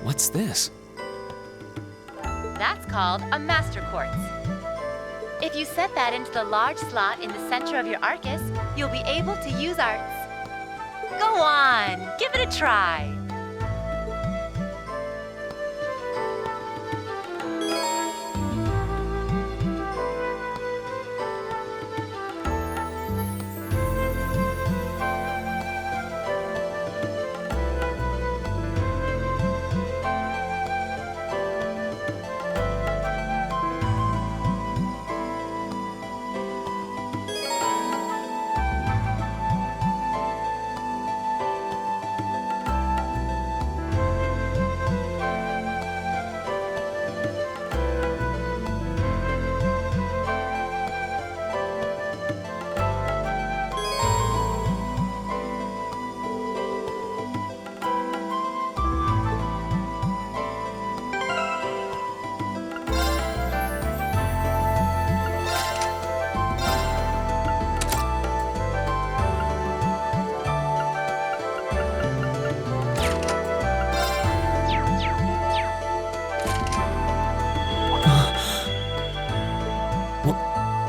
What's this? That's called a Master Quartz. If you set that into the large slot in the center of your Arcus, you'll be able to use arts. Go on, give it a try.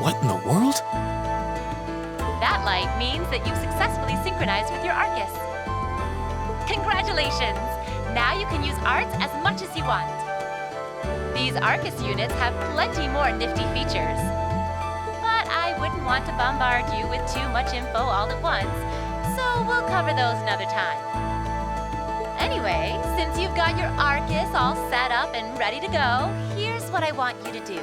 What in the world? That light means that you've successfully synchronized with your Arcus. Congratulations! Now you can use arts as much as you want. These Arcus units have plenty more nifty features. But I wouldn't want to bombard you with too much info all at once, so we'll cover those another time. Anyway, since you've got your Arcus all set up and ready to go, here's what I want you to do.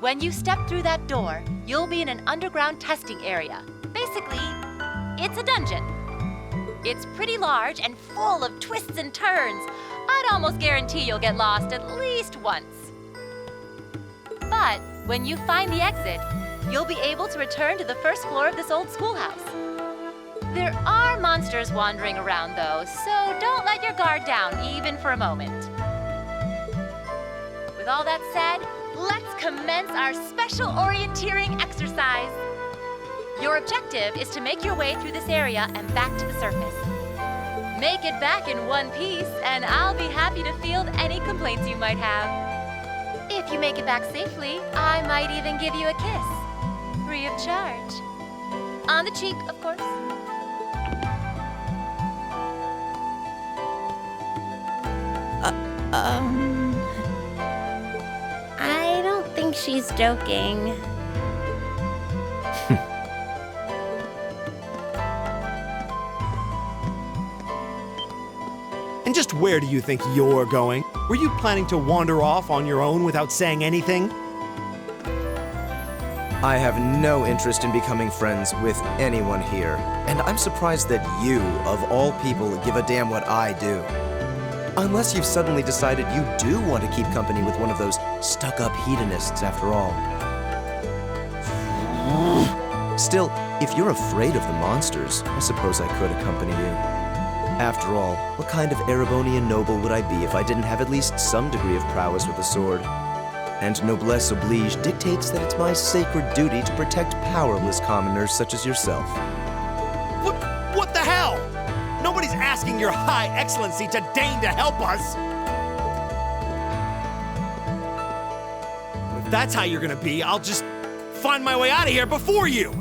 When you step through that door, you'll be in an underground testing area. Basically, it's a dungeon. It's pretty large and full of twists and turns. I'd almost guarantee you'll get lost at least once. But when you find the exit, you'll be able to return to the first floor of this old schoolhouse. There are monsters wandering around, though, so don't let your guard down even for a moment. With all that said, let's commence our special orienteering exercise. Your objective is to make your way through this area and back to the surface. Make it back in one piece, and I'll be happy to field any complaints you might have. If you make it back safely, I might even give you a kiss. Free of charge. On the cheek, of course. I don't think she's joking. And just where do you think you're going? Were you planning to wander off on your own without saying anything? I have no interest in becoming friends with anyone here, and I'm surprised that you, of all people, give a damn what I do. Unless you've suddenly decided you do want to keep company with one of those stuck-up hedonists after all. Still, if you're afraid of the monsters, I suppose I could accompany you. After all, what kind of Erebonian noble would I be if I didn't have at least some degree of prowess with a sword? And noblesse oblige dictates that it's my sacred duty to protect powerless commoners such as yourself. What the hell? Nobody's asking your high excellency to deign to help us! If that's how you're gonna be, I'll just find my way out of here before you!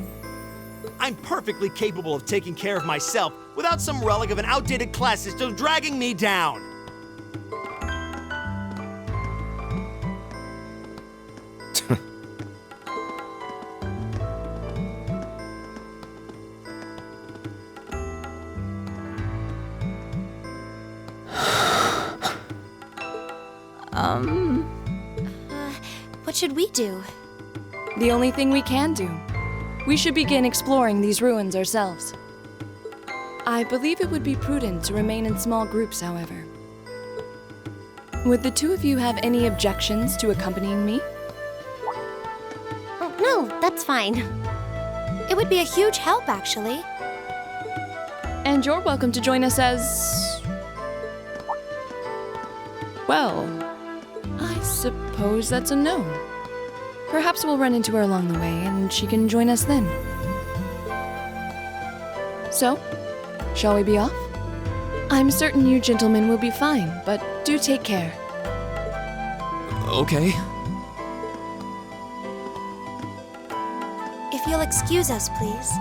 I'm perfectly capable of taking care of myself without some relic of an outdated class system dragging me down! What should we do? The only thing we can do. We should begin exploring these ruins ourselves. I believe it would be prudent to remain in small groups, however. Would the two of you have any objections to accompanying me? Oh, no, that's fine. It would be a huge help, actually. And you're welcome to join us as... well, I suppose that's a no. Perhaps we'll run into her along the way, and she can join us then. So, shall we be off? I'm certain you gentlemen will be fine, but do take care. Okay. If you'll excuse us, please.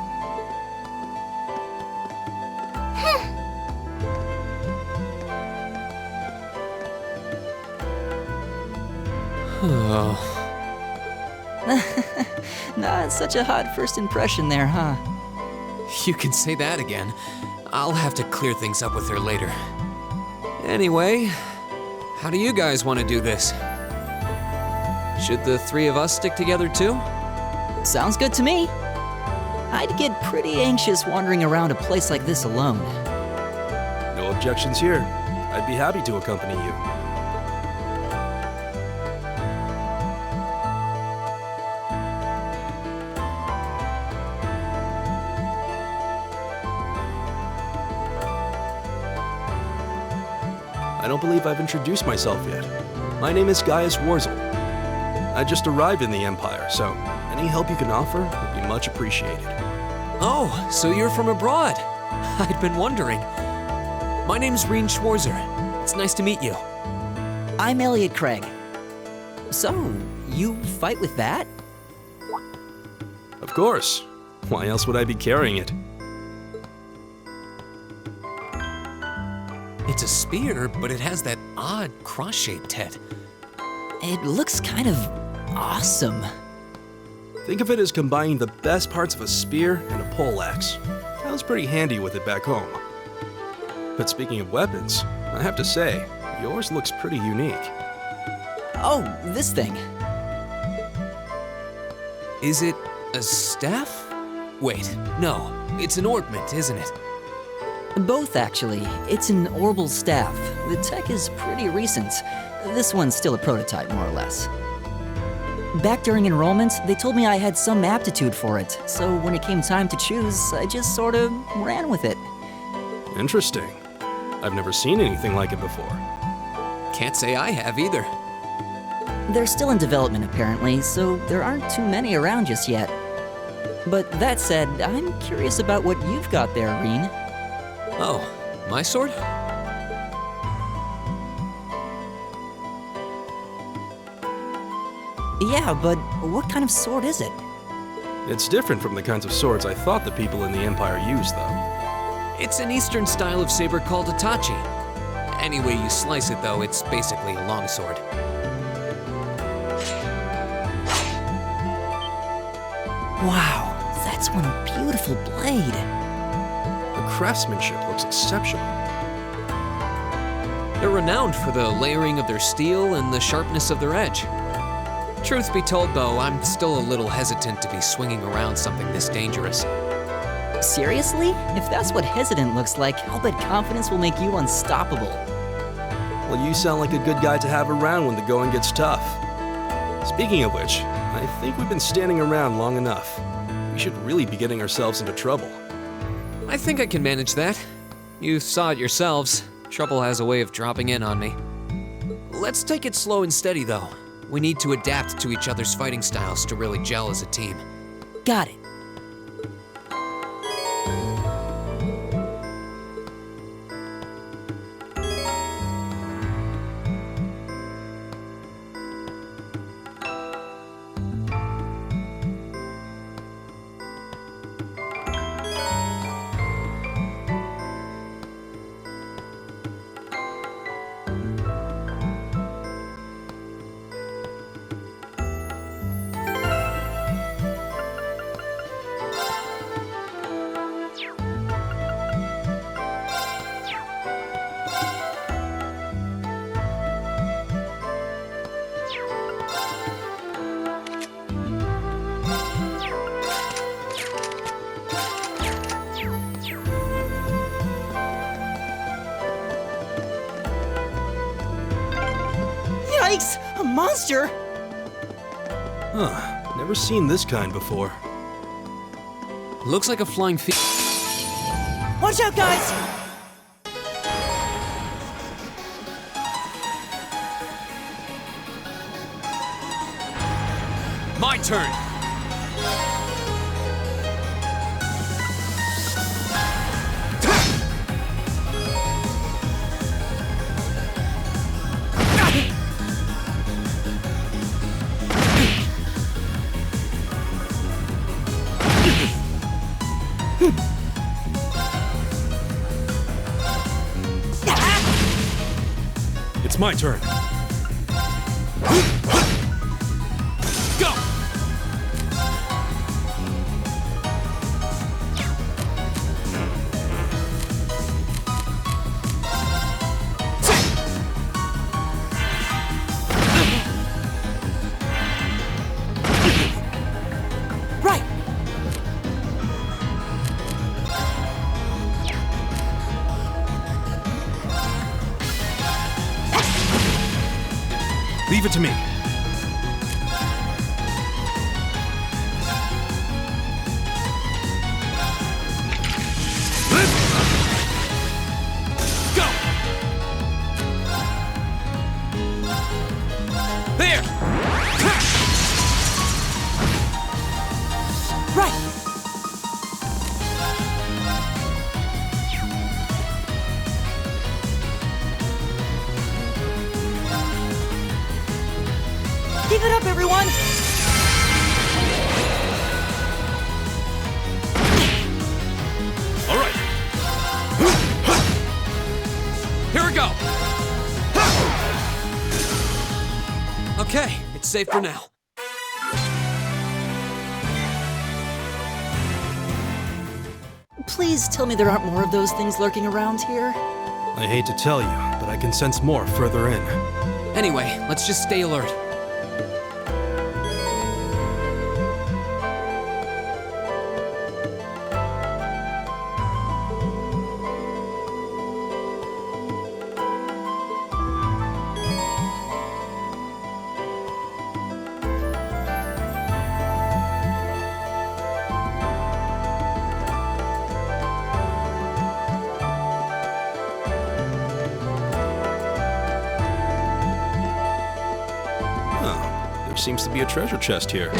Oh. Not such a hot first impression there, huh? You can say that again. I'll have to clear things up with her later. Anyway, how do you guys want to do this? Should the three of us stick together too? Sounds good to me. I'd get pretty anxious wandering around a place like this alone. No objections here. I'd be happy to accompany you. I don't believe I've introduced myself yet. My name is Gaius Warzel. I just arrived in the Empire, so any help you can offer would be much appreciated. Oh, so you're from abroad. I'd been wondering. My name's Reen Schwarzer. It's nice to meet you. I'm Elliot Craig. So, you fight with that? Of course. Why else would I be carrying it? It's a spear, but it has that odd cross-shaped head. It looks kind of awesome. Think of it as combining the best parts of a spear and a poleaxe. I was pretty handy with it back home. But speaking of weapons, I have to say, yours looks pretty unique. Oh, this thing. Is it a staff? Wait, no. It's an ornament, isn't it? Both, actually. It's an Orbal staff. The tech is pretty recent. This one's still a prototype, more or less. Back during enrollment, they told me I had some aptitude for it, so when it came time to choose, I just sort of ran with it. Interesting. I've never seen anything like it before. Can't say I have either. They're still in development, apparently, so there aren't too many around just yet. But that said, I'm curious about what you've got there, Reen. Oh, my sword? Yeah, but what kind of sword is it? It's different from the kinds of swords I thought the people in the Empire used, though. It's an eastern style of saber called Itachi. Any way you slice it, though, it's basically a longsword. Wow, that's one beautiful blade. The craftsmanship looks exceptional. They're renowned for the layering of their steel and the sharpness of their edge. Truth be told, though, I'm still a little hesitant to be swinging around something this dangerous. Seriously? If that's what hesitant looks like, I'll bet confidence will make you unstoppable. Well, you sound like a good guy to have around when the going gets tough. Speaking of which, I think we've been standing around long enough. We should really be getting ourselves into trouble. I think I can manage that. You saw it yourselves. Trouble has a way of dropping in on me. Let's take it slow and steady, though. We need to adapt to each other's fighting styles to really gel as a team. Got it. Yikes! A monster! Huh, never seen this kind before. Looks like a flying Watch out, guys! My turn! It's my turn. Go! Right! Leave it to me. Go! There! Right! Give it up, everyone! All right. Here we go. Okay, it's safe for now. Please tell me there aren't more of those things lurking around here. I hate to tell you, but I can sense more further in. Anyway, let's just stay alert. There seems to be a treasure chest here.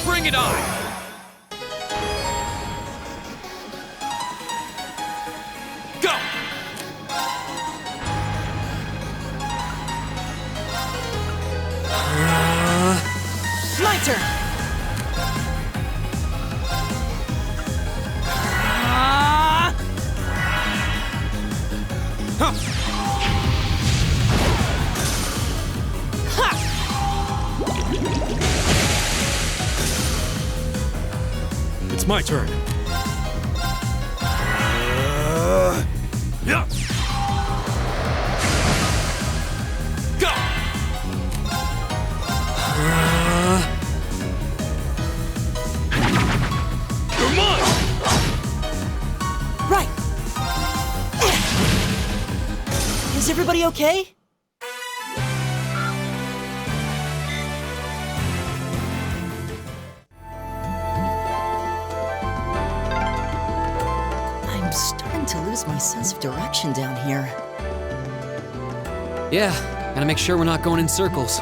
Bring it on! Go! My turn! It's my turn. Yeah! Go! You're mine! Right! Is everybody okay? I'm lose my sense of direction down here. Yeah, gotta make sure we're not going in circles.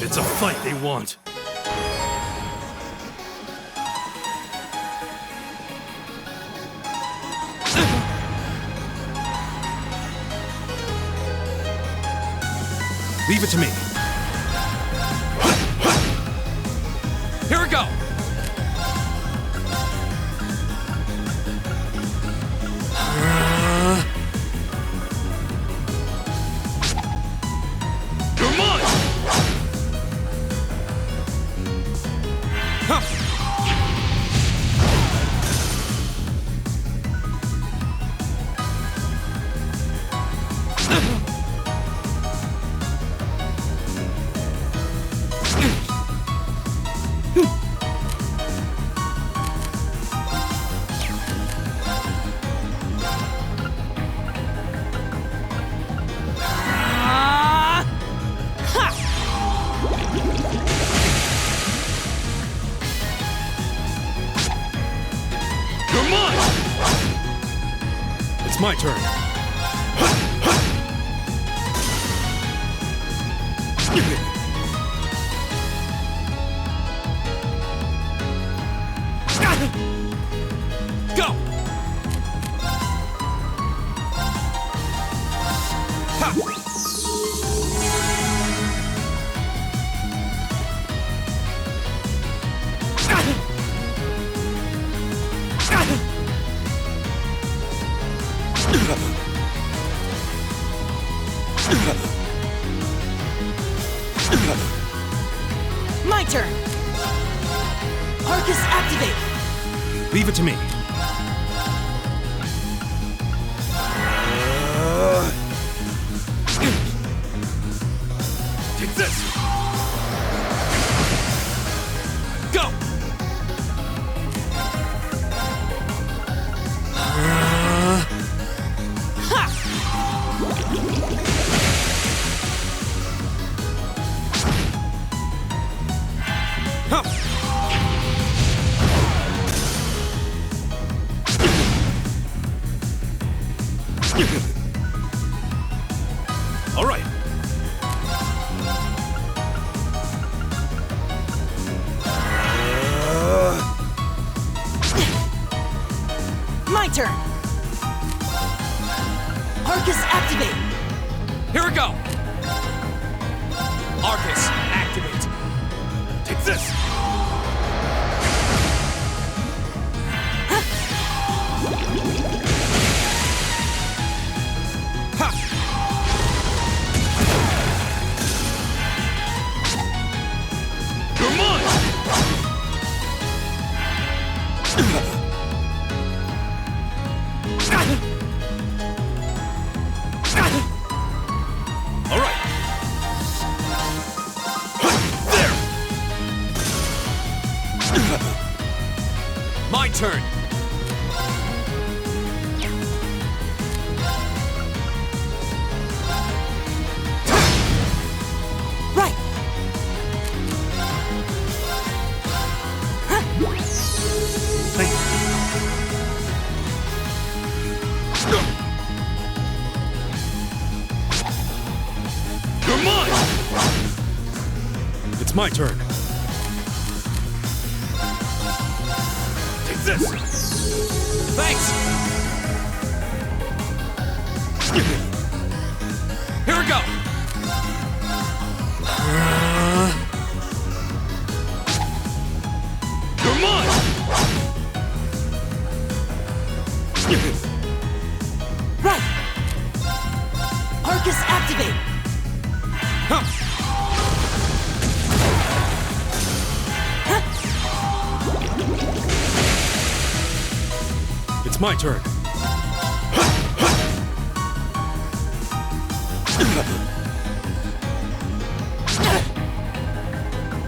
It's a fight they want. Leave it to me. Here we go! You're mine! You're mine! It's my turn. Go! My turn! Arcus activate! Leave it to me. Take this! Go! All right. My turn! Arcus activate! Here we go! Arcus, activate! Take this! You're mine! All right. There! My turn! Right! Thank you. You're mine! It's my turn. Take this! Thanks! Here we go! You're mine! Right! Arcus activate! my turn.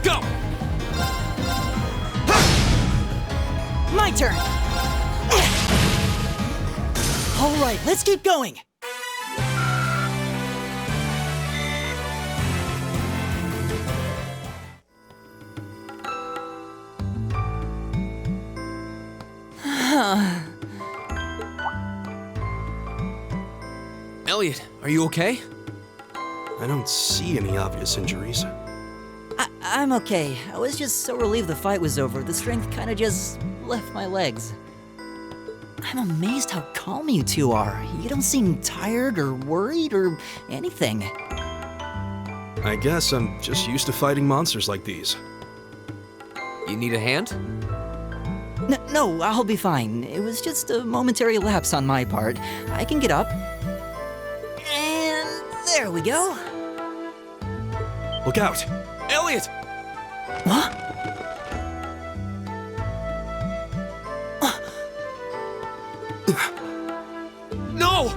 Go! My turn! All right, let's keep going! Elliot, are you okay? I don't see any obvious injuries. I'm okay. I was just so relieved the fight was over, the strength kinda just left my legs. I'm amazed how calm you two are. You don't seem tired or worried or anything. I guess I'm just used to fighting monsters like these. You need a hand? No, I'll be fine. It was just a momentary lapse on my part. I can get up. And there we go. Look out! Elliot! What? No!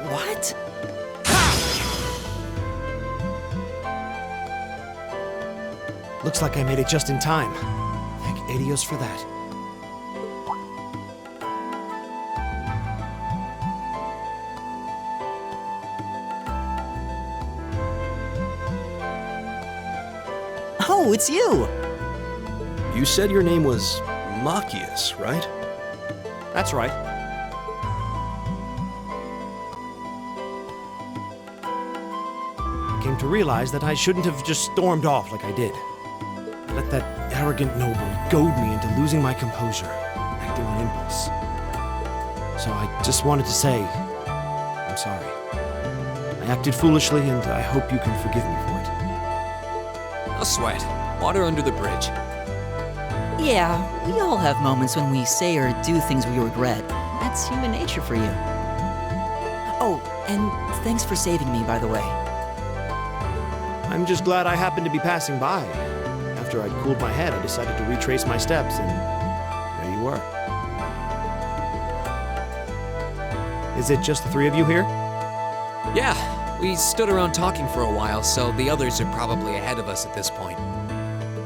What? Looks like I made it just in time. Thank Adios for that. Oh, it's you! You said your name was Machias, right? That's right. I came to realize that I shouldn't have just stormed off like I did. Let that arrogant noble goad me into losing my composure, acting on impulse. So I just wanted to say, I'm sorry. I acted foolishly, and I hope you can forgive me for it. No sweat. Water under the bridge. Yeah, we all have moments when we say or do things we regret. That's human nature for you. Oh, and thanks for saving me, by the way. I'm just glad I happened to be passing by. After I'd cooled my head, I decided to retrace my steps, and there you were. Is it just the three of you here? Yeah, we stood around talking for a while, so the others are probably ahead of us at this point.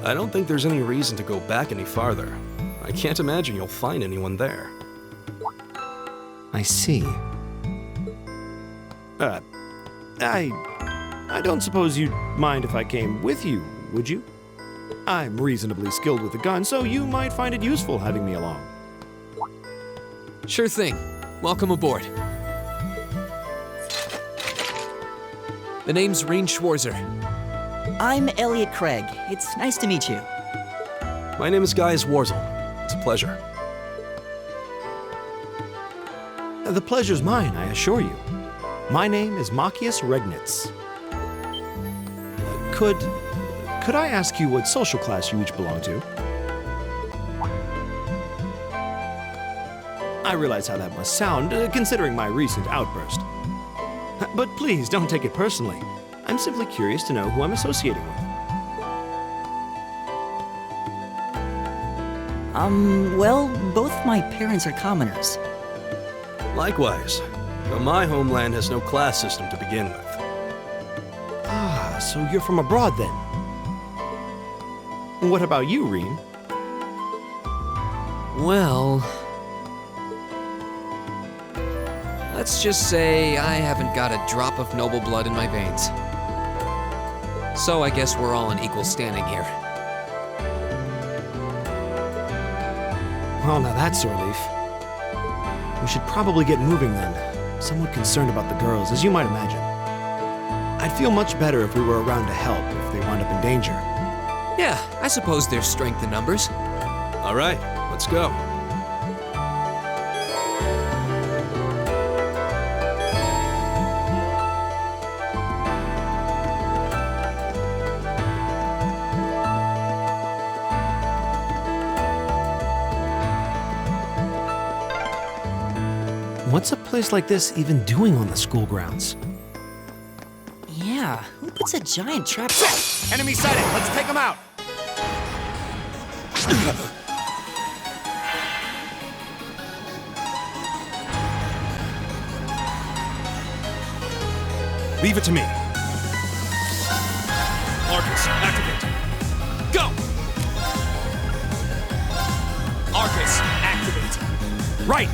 I don't think there's any reason to go back any farther. I can't imagine you'll find anyone there. I see. I don't suppose you'd mind if I came with you, would you? I'm reasonably skilled with a gun, so you might find it useful having me along. Sure thing. Welcome aboard. The name's Rean Schwarzer. I'm Elliot Craig. It's nice to meet you. My name is Gaius Warzel. It's a pleasure. The pleasure's mine, I assure you. My name is Machias Regnitz. Could I ask you what social class you each belong to? I realize how that must sound, considering my recent outburst. But please, don't take it personally. I'm simply curious to know who I'm associating with. Well, both my parents are commoners. Likewise, though my homeland has no class system to begin with. Ah, so you're from abroad then? What about you, Rean? Well... let's just say I haven't got a drop of noble blood in my veins. So I guess we're all in equal standing here. Well, now that's a relief. We should probably get moving then. Somewhat concerned about the girls, as you might imagine. I'd feel much better if we were around to help if they wound up in danger. Yeah, I suppose there's strength in numbers. All right, let's go. What's a place like this even doing on the school grounds? Yeah, who puts a giant trap? Enemy sighted. Let's take him out. Leave it to me. Arcus, activate. Go! Arcus, activate. Right.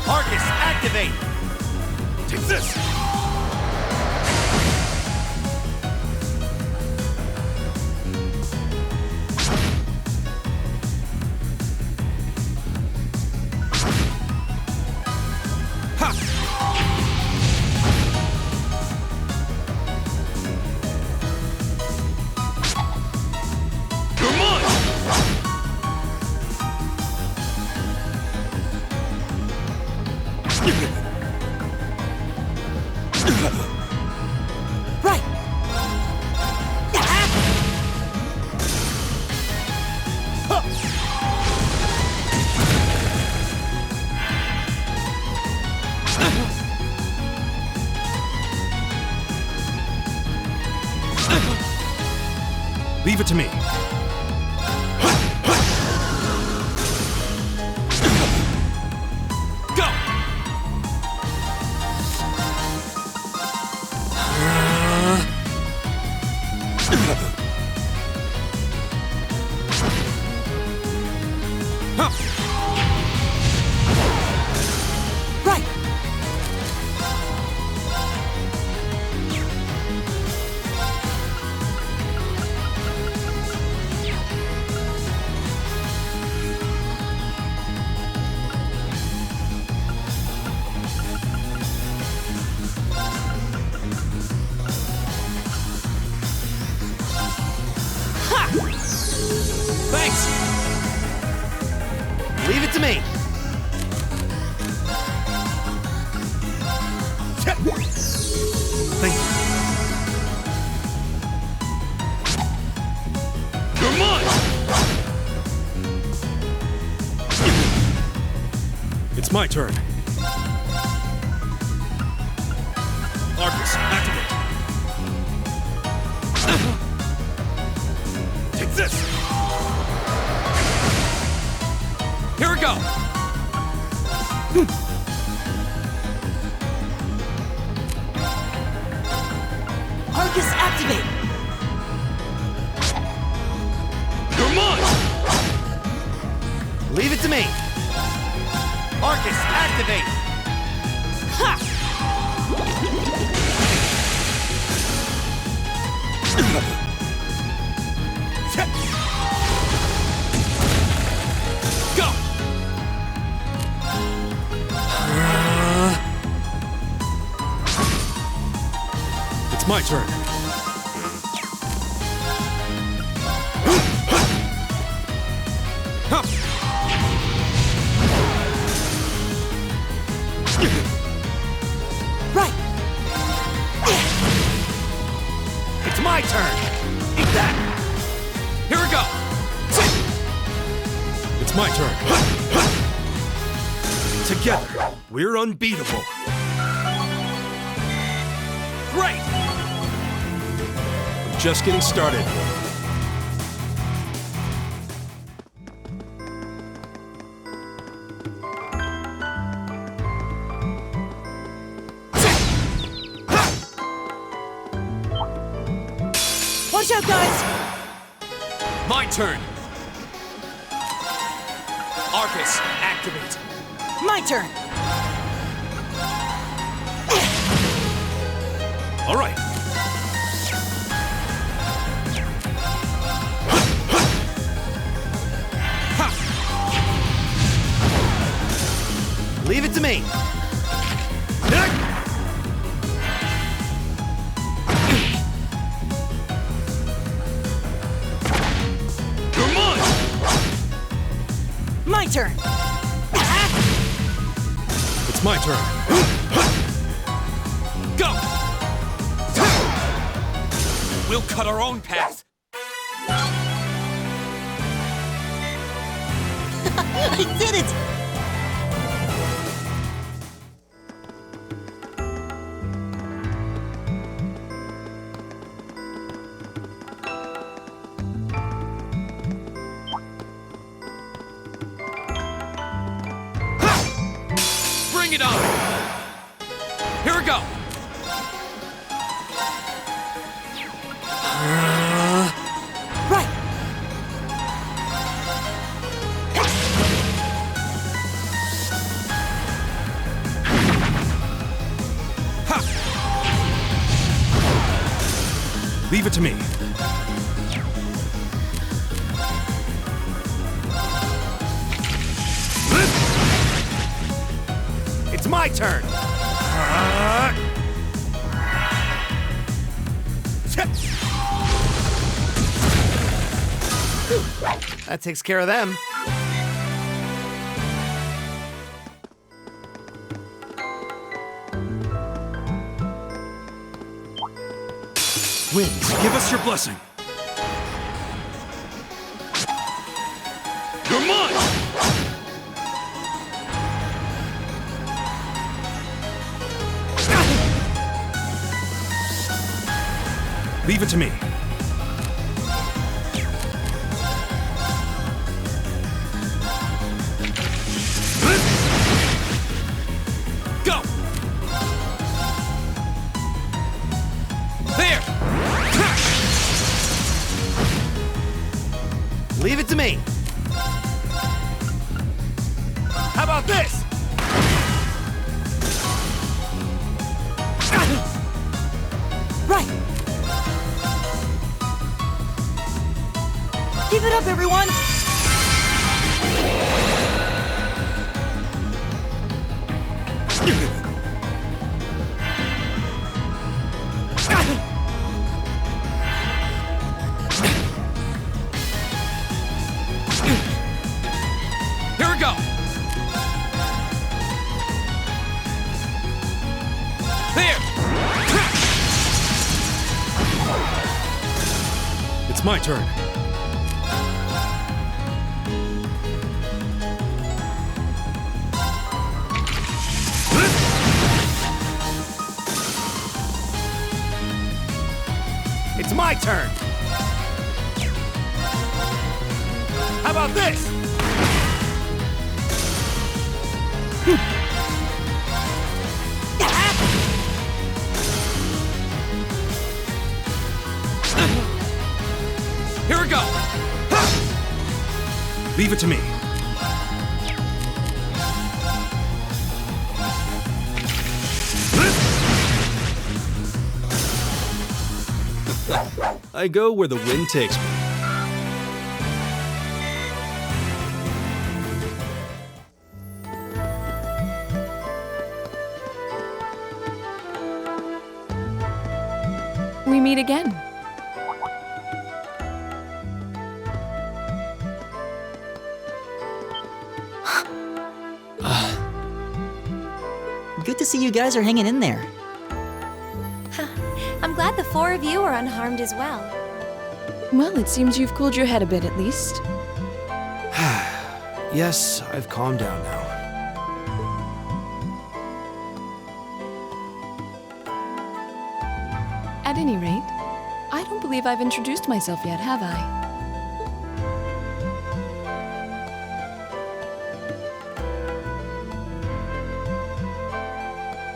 Arcus, activate. Take this. Right! Leave it to me. Go! Right! Thanks. Leave it to me. Thank you. You're mine! It's my turn. Arcus, activate. Take this. Here we go. Arcus, activate! You're mine! Leave it to me. Arcus, activate. Go! It's my turn. Right! It's my turn. Eat that. Here we go. It's my turn. Together, we're unbeatable. Great! I'm just getting started. Watch out, guys! My turn. Arcus, activate. My turn! All right. Leave it to me. You're mine! My turn! It's my turn. Go! We'll cut our own path. I did it! Bring it on! Here we go! Right! Leave it to me. It's my turn! That takes care of them. Winds, give us your blessing. You're mine! Leave it to me. Go! There! Leave it to me. How about this? Right. Give it up, everyone! Here we go! There! It's my turn. It's my turn. How about this? Here we go! Leave it to me. I go where the wind takes me. We meet again. Good to see you guys are hanging in there. I'm glad the four of you are unharmed as well. Well, it seems you've cooled your head a bit at least. Yes, I've calmed down now. At any rate, I don't believe I've introduced myself yet, have I?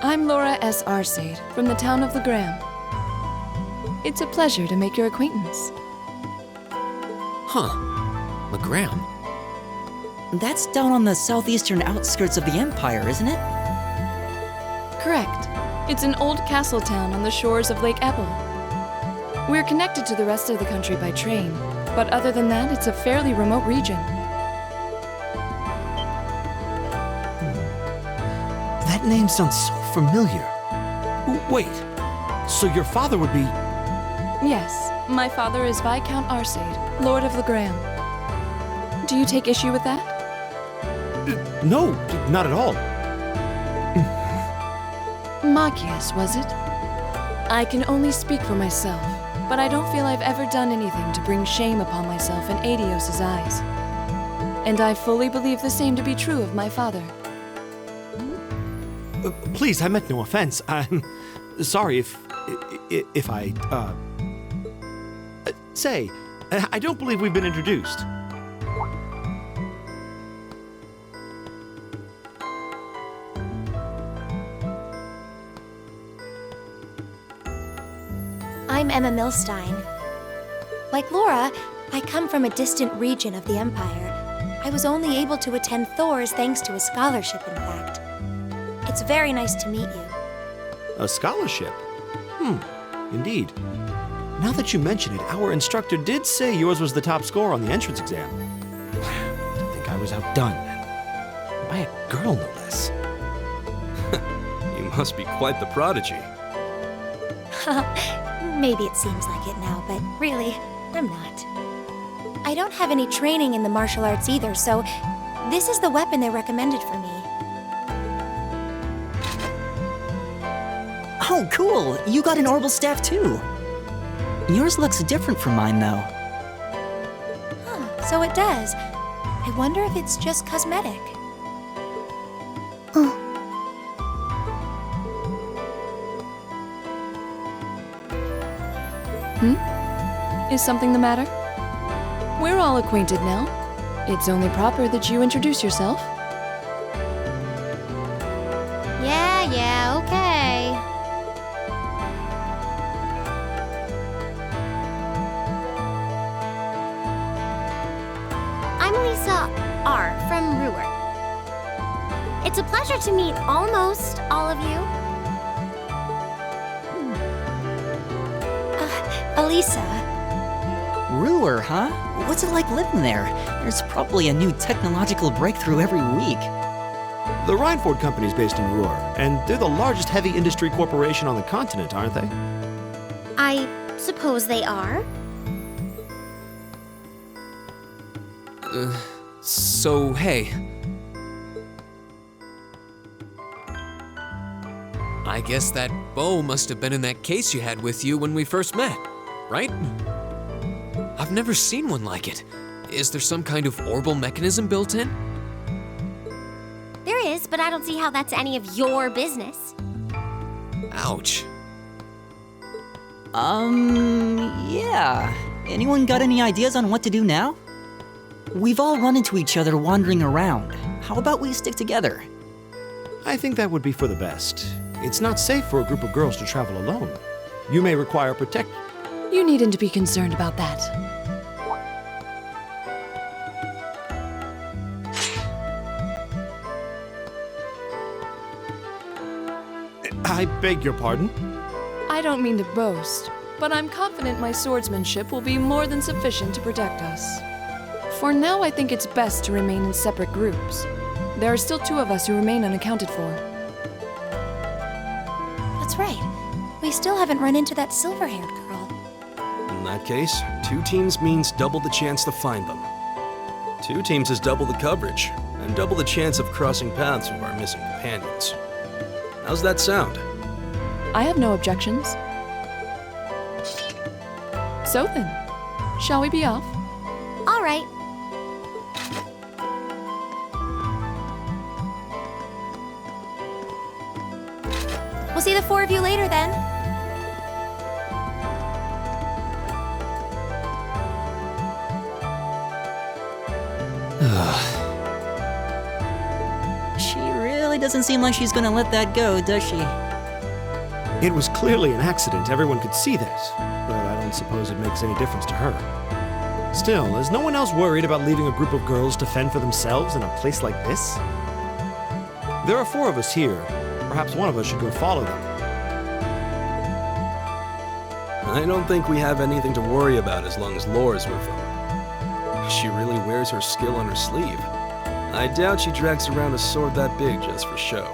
I'm Laura S. Arcade from the town of Legram. It's a pleasure to make your acquaintance. Huh. Legram? That's down on the southeastern outskirts of the Empire, isn't it? Correct. It's an old castle town on the shores of Lake Ebble. We're connected to the rest of the country by train, but other than that, it's a fairly remote region. That name sounds so familiar. Wait, so your father would be... Yes, my father is Viscount Arcade, Lord of Legram. Do you take issue with that? No, not at all. Machias, was it? I can only speak for myself, but I don't feel I've ever done anything to bring shame upon myself in Adios's eyes. And I fully believe the same to be true of my father. Please, I meant no offense. I'm sorry if I, say, I don't believe we've been introduced. I'm Emma Milstein. Like Laura, I come from a distant region of the Empire. I was only able to attend Thor's thanks to a scholarship, in fact. It's very nice to meet you. A scholarship? Indeed. Now that you mention it, our instructor did say yours was the top score on the entrance exam. I think I was outdone. By a girl, no less. You must be quite the prodigy. Maybe it seems like it now, but really, I'm not. I don't have any training in the martial arts either, so this is the weapon they recommended for me. Oh, cool! You got an orbital staff too! Yours looks different from mine, though. Huh, so it does. I wonder if it's just cosmetic. Is something the matter? We're all acquainted now. It's only proper that you introduce yourself. Yeah, okay. I'm Lisa R. from Ruhr. It's a pleasure to meet almost all of you. Elisa. Ruhr, huh? What's it like living there? There's probably a new technological breakthrough every week. The Reinford Company's based in Ruhr, and they're the largest heavy industry corporation on the continent, aren't they? I suppose they are. So, hey. I guess that bow must have been in that case you had with you when we first met, right? I've never seen one like it. Is there some kind of orbital mechanism built in? There is, but I don't see how that's any of your business. Ouch. Yeah. Anyone got any ideas on what to do now? We've all run into each other wandering around. How about we stick together? I think that would be for the best. It's not safe for a group of girls to travel alone. You may require protection. You needn't to be concerned about that. I beg your pardon? I don't mean to boast, but I'm confident my swordsmanship will be more than sufficient to protect us. For now, I think it's best to remain in separate groups. There are still 2 of us who remain unaccounted for. That's right. We still haven't run into that silver-haired girl. In that case, 2 teams means double the chance to find them. 2 teams is double the coverage, and double the chance of crossing paths with our missing companions. How's that sound? I have no objections. So then, shall we be off? All right. We'll see the 4 of you later then. She really doesn't seem like she's gonna let that go, does she? It was clearly an accident. Everyone could see that. But I don't suppose it makes any difference to her. Still, is no one else worried about leaving a group of girls to fend for themselves in a place like this? There are 4 of us here. Perhaps one of us should go follow them. I don't think we have anything to worry about as long as Laura's with them. She really wears her skill on her sleeve. I doubt she drags around a sword that big just for show.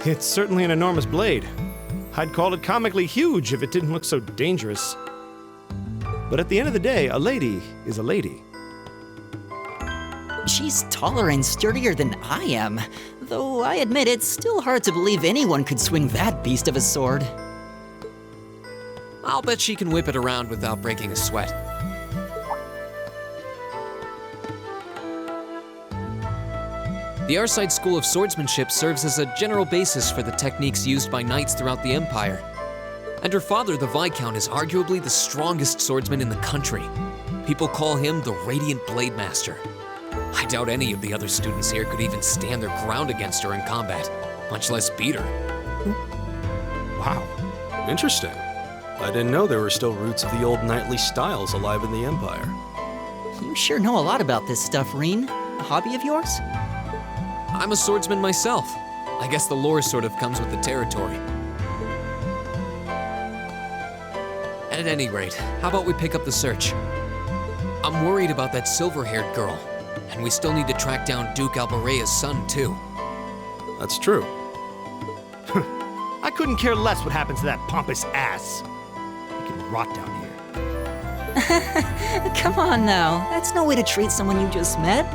It's certainly an enormous blade. I'd call it comically huge if it didn't look so dangerous. But at the end of the day, a lady is a lady. She's taller and sturdier than I am, though I admit it's still hard to believe anyone could swing that beast of a sword. I'll bet she can whip it around without breaking a sweat. The Arside School of Swordsmanship serves as a general basis for the techniques used by knights throughout the Empire. And her father, the Viscount, is arguably the strongest swordsman in the country. People call him the Radiant Blade Master. I doubt any of the other students here could even stand their ground against her in combat, much less beat her. Wow. Interesting. I didn't know there were still roots of the old knightly styles alive in the Empire. You sure know a lot about this stuff, Reen. A hobby of yours? I'm a swordsman myself. I guess the lore sort of comes with the territory. At any rate, how about we pick up the search? I'm worried about that silver-haired girl, and we still need to track down Duke Albarea's son, too. That's true. I couldn't care less what happens to that pompous ass. He can rot down here. Come on now, that's no way to treat someone you just met.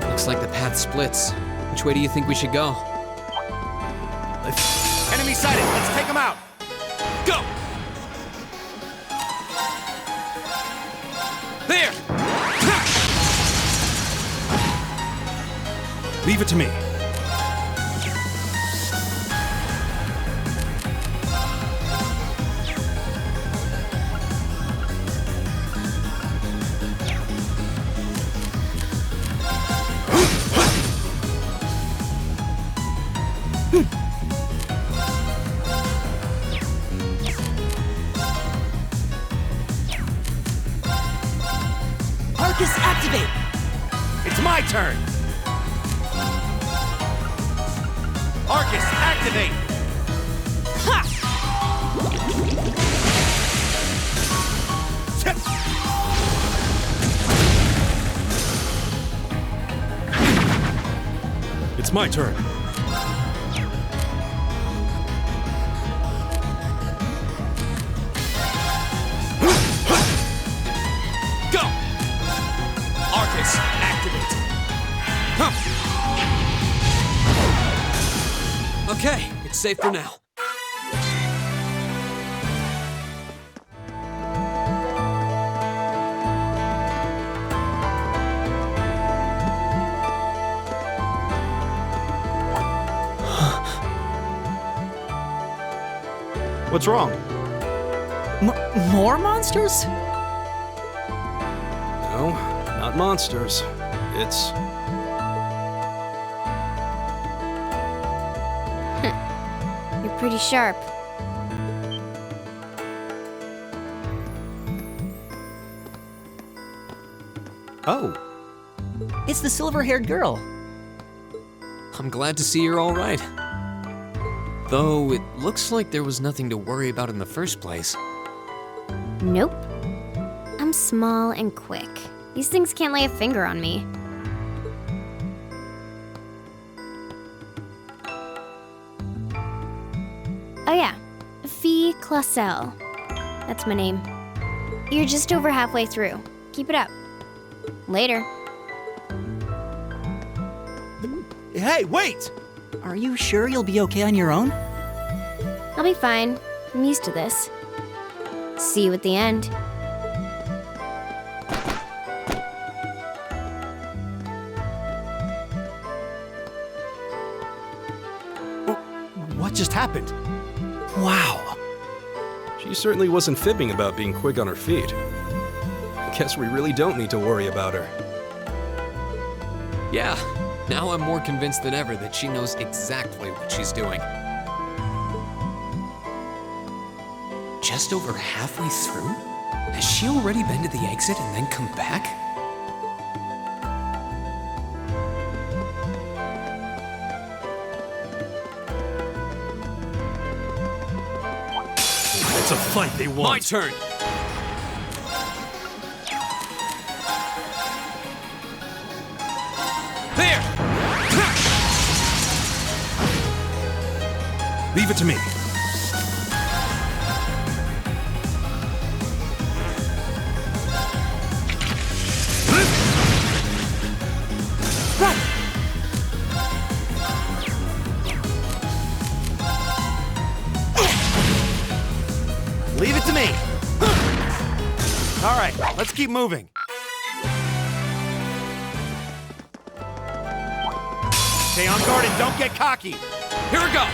Looks like the path splits. Which way do you think we should go? Enemy sighted. Let's take him out. Go! There! Leave it to me. Arcus, activate! It's my turn. Arcus, activate. It's my turn. Go! Arcus, activate! Huh. Okay, it's safe for now. What's wrong? More monsters? No, not monsters. It's... You're pretty sharp. Oh, It's the silver-haired girl. I'm glad to see you're all right. Though it looks like there was nothing to worry about in the first place. Nope. I'm small and quick. These things can't lay a finger on me. Oh yeah, Fee Clausel. That's my name. You're just over halfway through. Keep it up. Later. hey, wait! Are you sure you'll be okay on your own? I'll be fine. I'm used to this. See you at the end. What just happened? Wow. She certainly wasn't fibbing about being quick on her feet. Guess we really don't need to worry about her. Yeah, now I'm more convinced than ever that she knows exactly what she's doing. Just over halfway through? Has she already been to the exit and then come back? It's a fight they want. My turn! There! Leave it to me. Leave it to me. All right, let's keep moving. Stay on guard and don't get cocky. Here we go!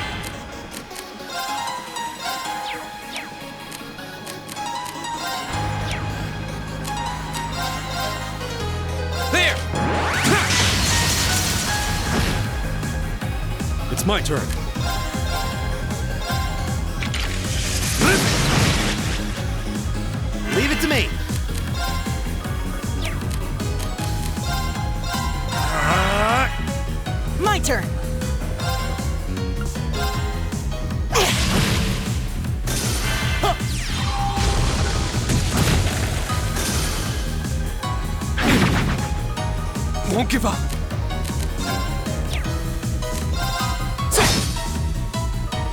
There! It's my turn. Leave it to me. My turn! Won't give up.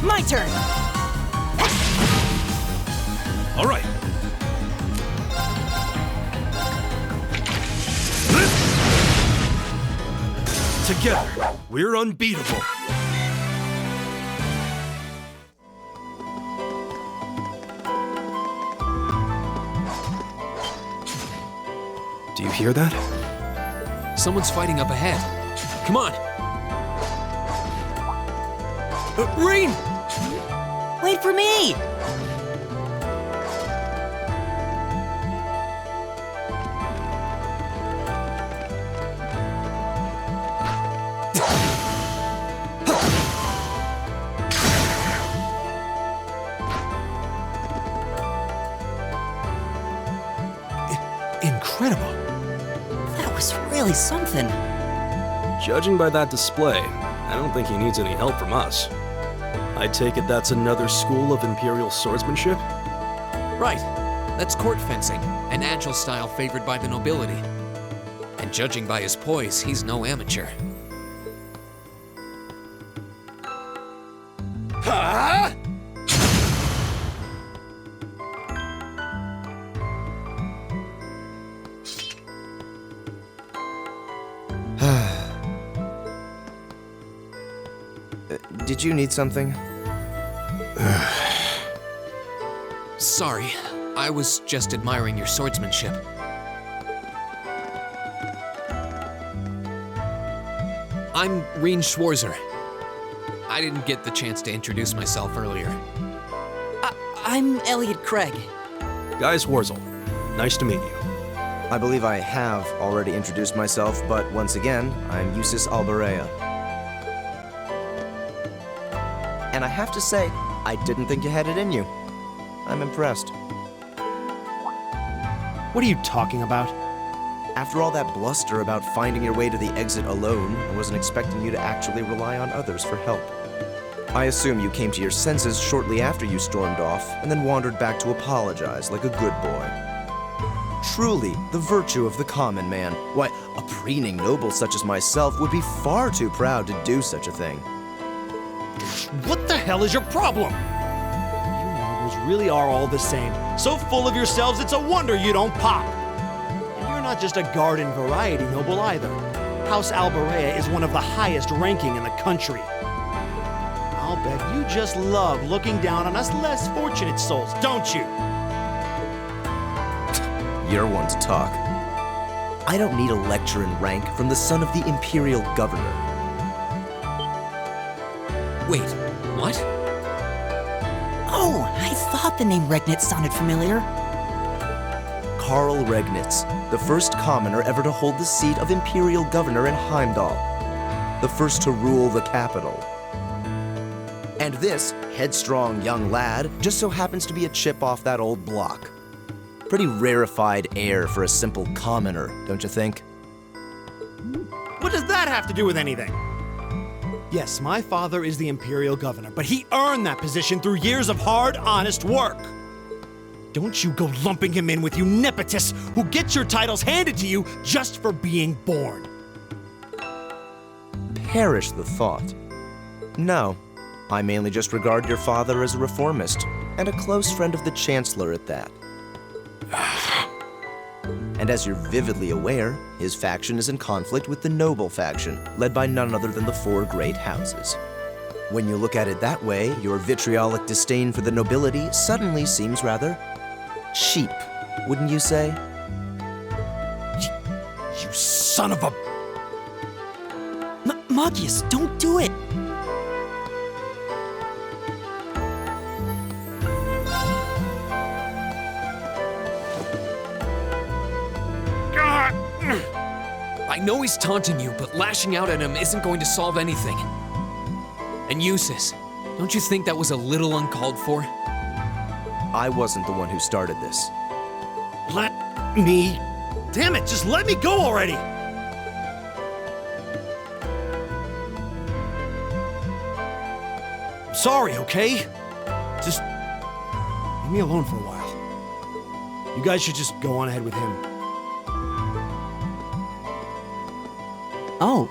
My turn! All right. Together, we're unbeatable. Do you hear that? Someone's fighting up ahead. Come on. Rain! Wait for me! Incredible. That was really something. Judging by that display, I don't think he needs any help from us. I take it that's another school of Imperial swordsmanship? Right. That's court fencing, an agile style favored by the nobility. And judging by his poise, he's no amateur. Did you need something? Sorry, I was just admiring your swordsmanship. I'm Reen Schwarzer. I didn't get the chance to introduce myself earlier. I'm Elliot Craig. Guys Warzel, nice to meet you. I believe I have already introduced myself, but once again, I'm Eustace Alberea. And I have to say, I didn't think you had it in you. I'm impressed. What are you talking about? After all that bluster about finding your way to the exit alone, I wasn't expecting you to actually rely on others for help. I assume you came to your senses shortly after you stormed off, and then wandered back to apologize like a good boy. Truly, the virtue of the common man. Why, a preening noble such as myself would be far too proud to do such a thing. What the hell is your problem? You nobles really are all the same. So full of yourselves, it's a wonder you don't pop. And you're not just a garden variety noble either. House Alberea is one of the highest ranking in the country. I'll bet you just love looking down on us less fortunate souls, don't you? You're one to talk. I don't need a lecture in rank from the son of the Imperial Governor. Wait, what? Oh, I thought the name Regnitz sounded familiar. Karl Regnitz, the first commoner ever to hold the seat of Imperial Governor in Heimdall. The first to rule the capital. And this headstrong young lad just so happens to be a chip off that old block. Pretty rarefied air for a simple commoner, don't you think? What does that have to do with anything? Yes, my father is the Imperial Governor, but he earned that position through years of hard, honest work. Don't you go lumping him in with you nepotists who get your titles handed to you just for being born. Perish the thought. No, I mainly just regard your father as a reformist, and a close friend of the Chancellor at that. And as you're vividly aware, his faction is in conflict with the noble faction, led by none other than the four great houses. When you look at it that way, your vitriolic disdain for the nobility suddenly seems rather cheap, wouldn't you say? You son of a... Magius, don't do it! I know he's taunting you, but lashing out at him isn't going to solve anything. And Eustace, don't you think that was a little uncalled for? I wasn't the one who started this. Let me... Damn it, just let me go already! I'm sorry, okay? Just leave me alone for a while. You guys should just go on ahead with him. Oh,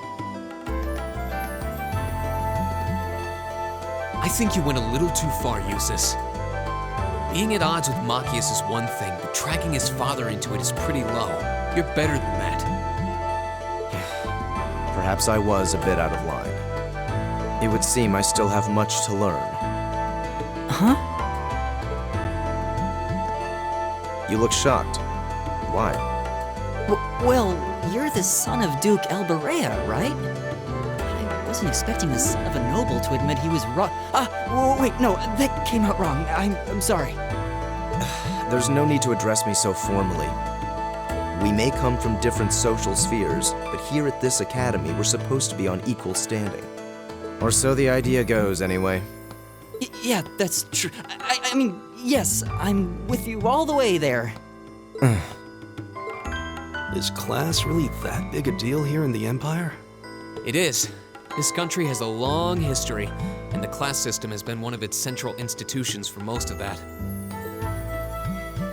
I think you went a little too far, Eustace. Being at odds with Machias is one thing, but dragging his father into it is pretty low. You're better than that. Perhaps I was a bit out of line. It would seem I still have much to learn. huh? You look shocked. Why? Well, you're the son of Duke Elberea, right? I wasn't expecting the son of a noble to admit he was wrong. Wait, no, that came out wrong. I'm sorry. There's no need to address me so formally. We may come from different social spheres, but here at this academy, we're supposed to be on equal standing. Or so the idea goes, anyway. Yeah, that's true. I mean, yes, I'm with you all the way there. Is class really that big a deal here in the Empire? It is. This country has a long history, and the class system has been one of its central institutions for most of that.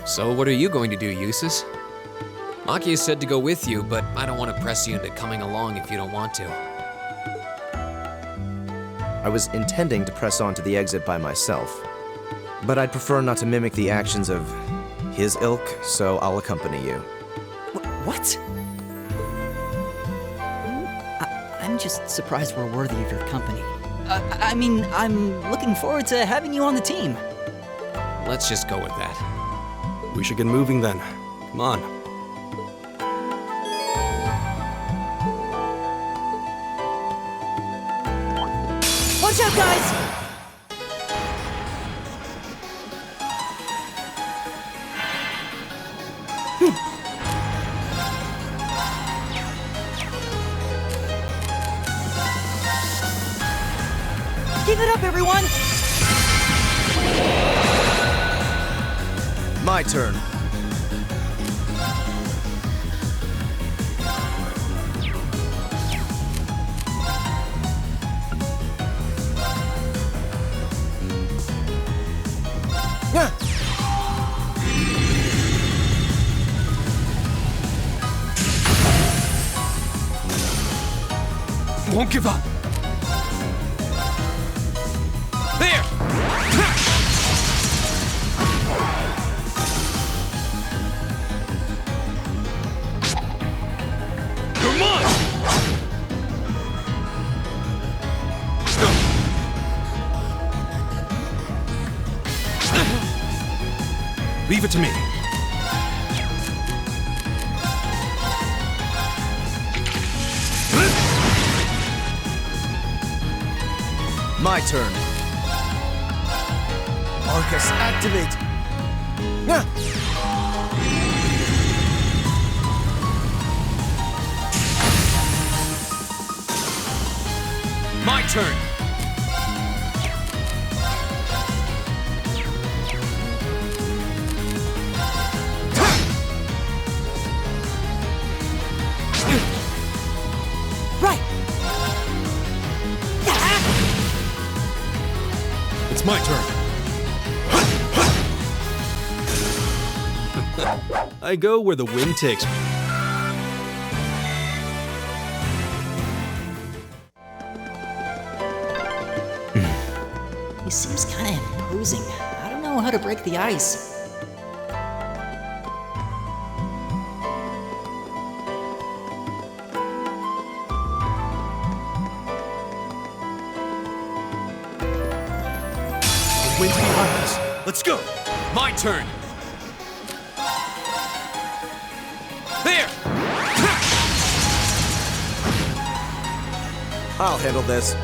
So what are you going to do, Eustace? Machias said to go with you, but I don't want to press you into coming along if you don't want to. I was intending to press on to the exit by myself, but I'd prefer not to mimic the actions of his ilk, so I'll accompany you. What? I'm just surprised we're worthy of your company. I mean, I'm looking forward to having you on the team. Let's just go with that. We should get moving then. Come on. Watch out, guys! Give it up, everyone! My turn. Won't give up. There! Come on! Leave it to me. My turn. Arcus, activate! My turn! Right! It's my turn. I go where the wind takes me. He seems kind of imposing. I don't know how to break the ice. The wind's behind us. Let's go. My turn! There! I'll handle this.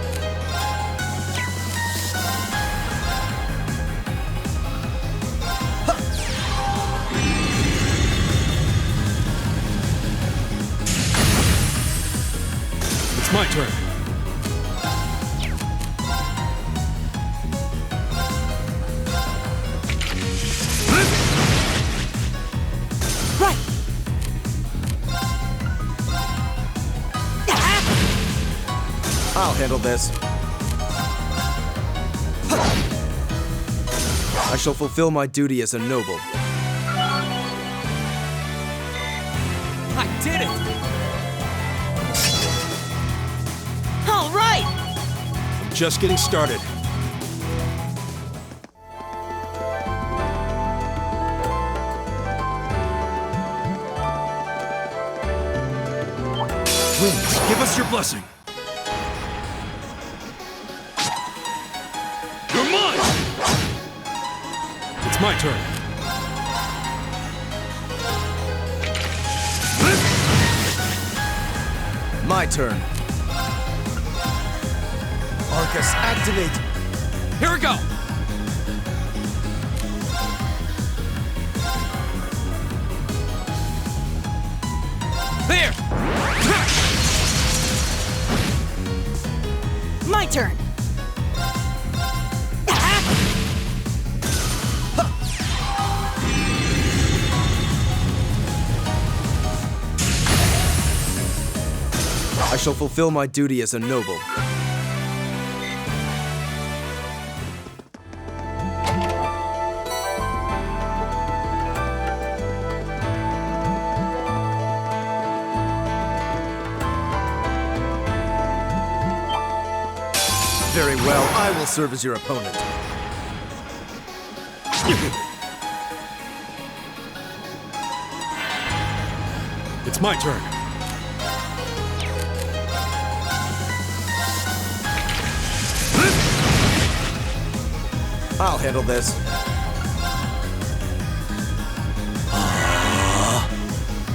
It's my turn. Right! I'll handle this. I shall fulfill my duty as a noble. I did it! All right! Just getting started. Winds, give us your blessing. You're mine! It's my turn. My turn. Arcus, activate! Here we go! There! My turn! I shall fulfill my duty as a noble. Very well, I will serve as your opponent. It's my turn. I'll handle this.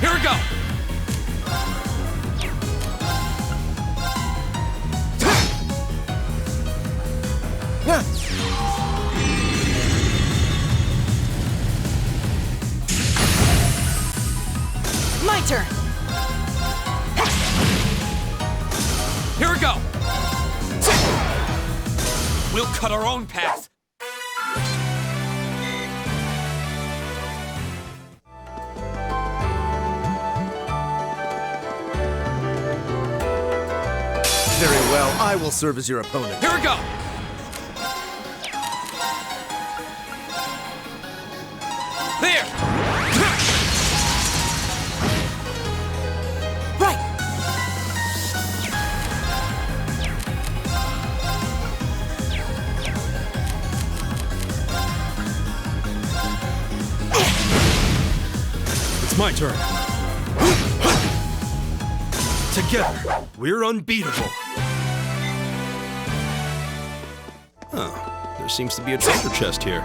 Here we go! My turn! Here we go! We'll cut our own path. Very well, I will serve as your opponent. Here we go! There! Right! It's my turn. Together, we're unbeatable. Huh. There seems to be a treasure chest here.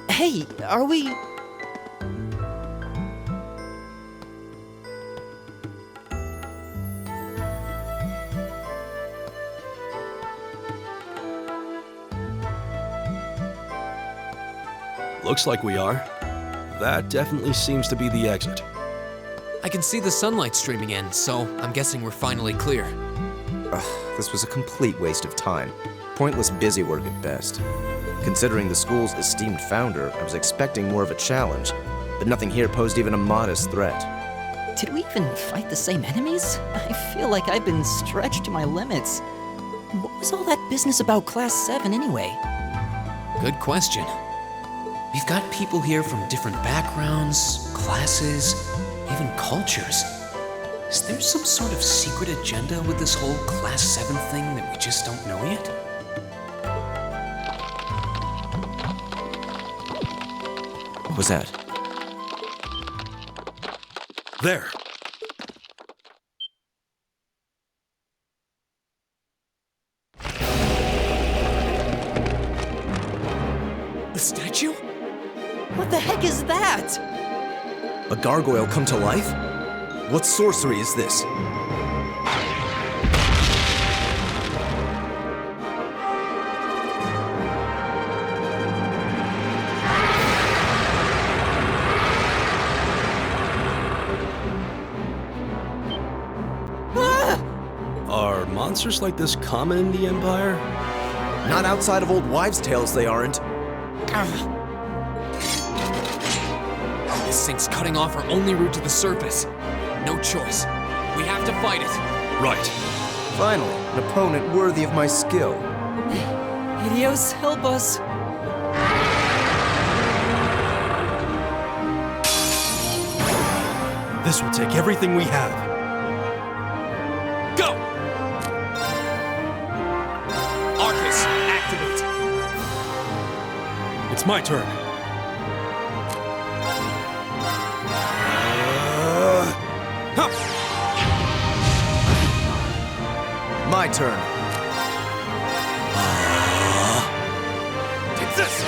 Hey, are we... Looks like we are. That definitely seems to be the exit. I can see the sunlight streaming in, so I'm guessing we're finally clear. This was a complete waste of time. Pointless busywork at best. Considering the school's esteemed founder, I was expecting more of a challenge, but nothing here posed even a modest threat. Did we even fight the same enemies? I feel like I've been stretched to my limits. What was all that business about Class 7 anyway? Good question. We've got people here from different backgrounds, classes, even cultures. Is there some sort of secret agenda with this whole Class 7 thing that we just don't know yet? What was that? There. The statue? What the heck is that? A gargoyle come to life? What sorcery is this? Are monsters like this common in the Empire? Not outside of old wives' tales, they aren't. This thing's cutting off our only route to the surface. No choice. We have to fight it. Right. Finally, an opponent worthy of my skill. Helios, help us. This will take everything we have. Go! Arcus, activate. It's my turn. My turn. Take this!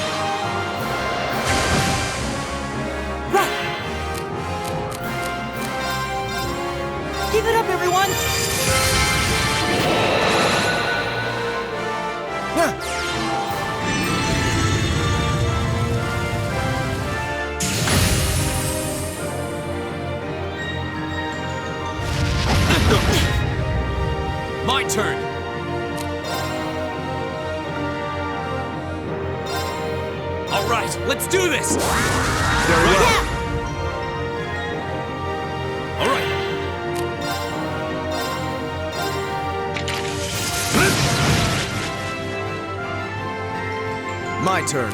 Give it up, everyone! My turn! All right, let's do this! Very well. All right. My turn.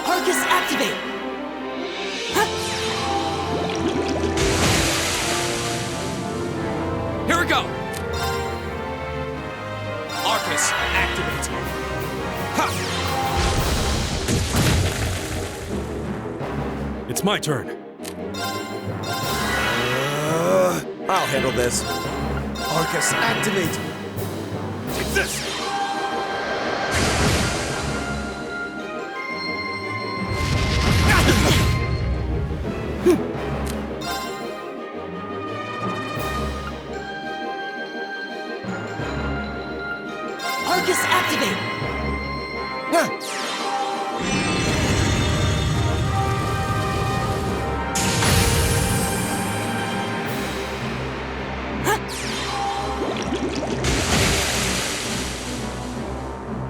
Arcus, activate! Here we go! Arcus, activate! Ha! It's my turn. I'll handle this. Arcus, activate! Take this! Arcus, activate!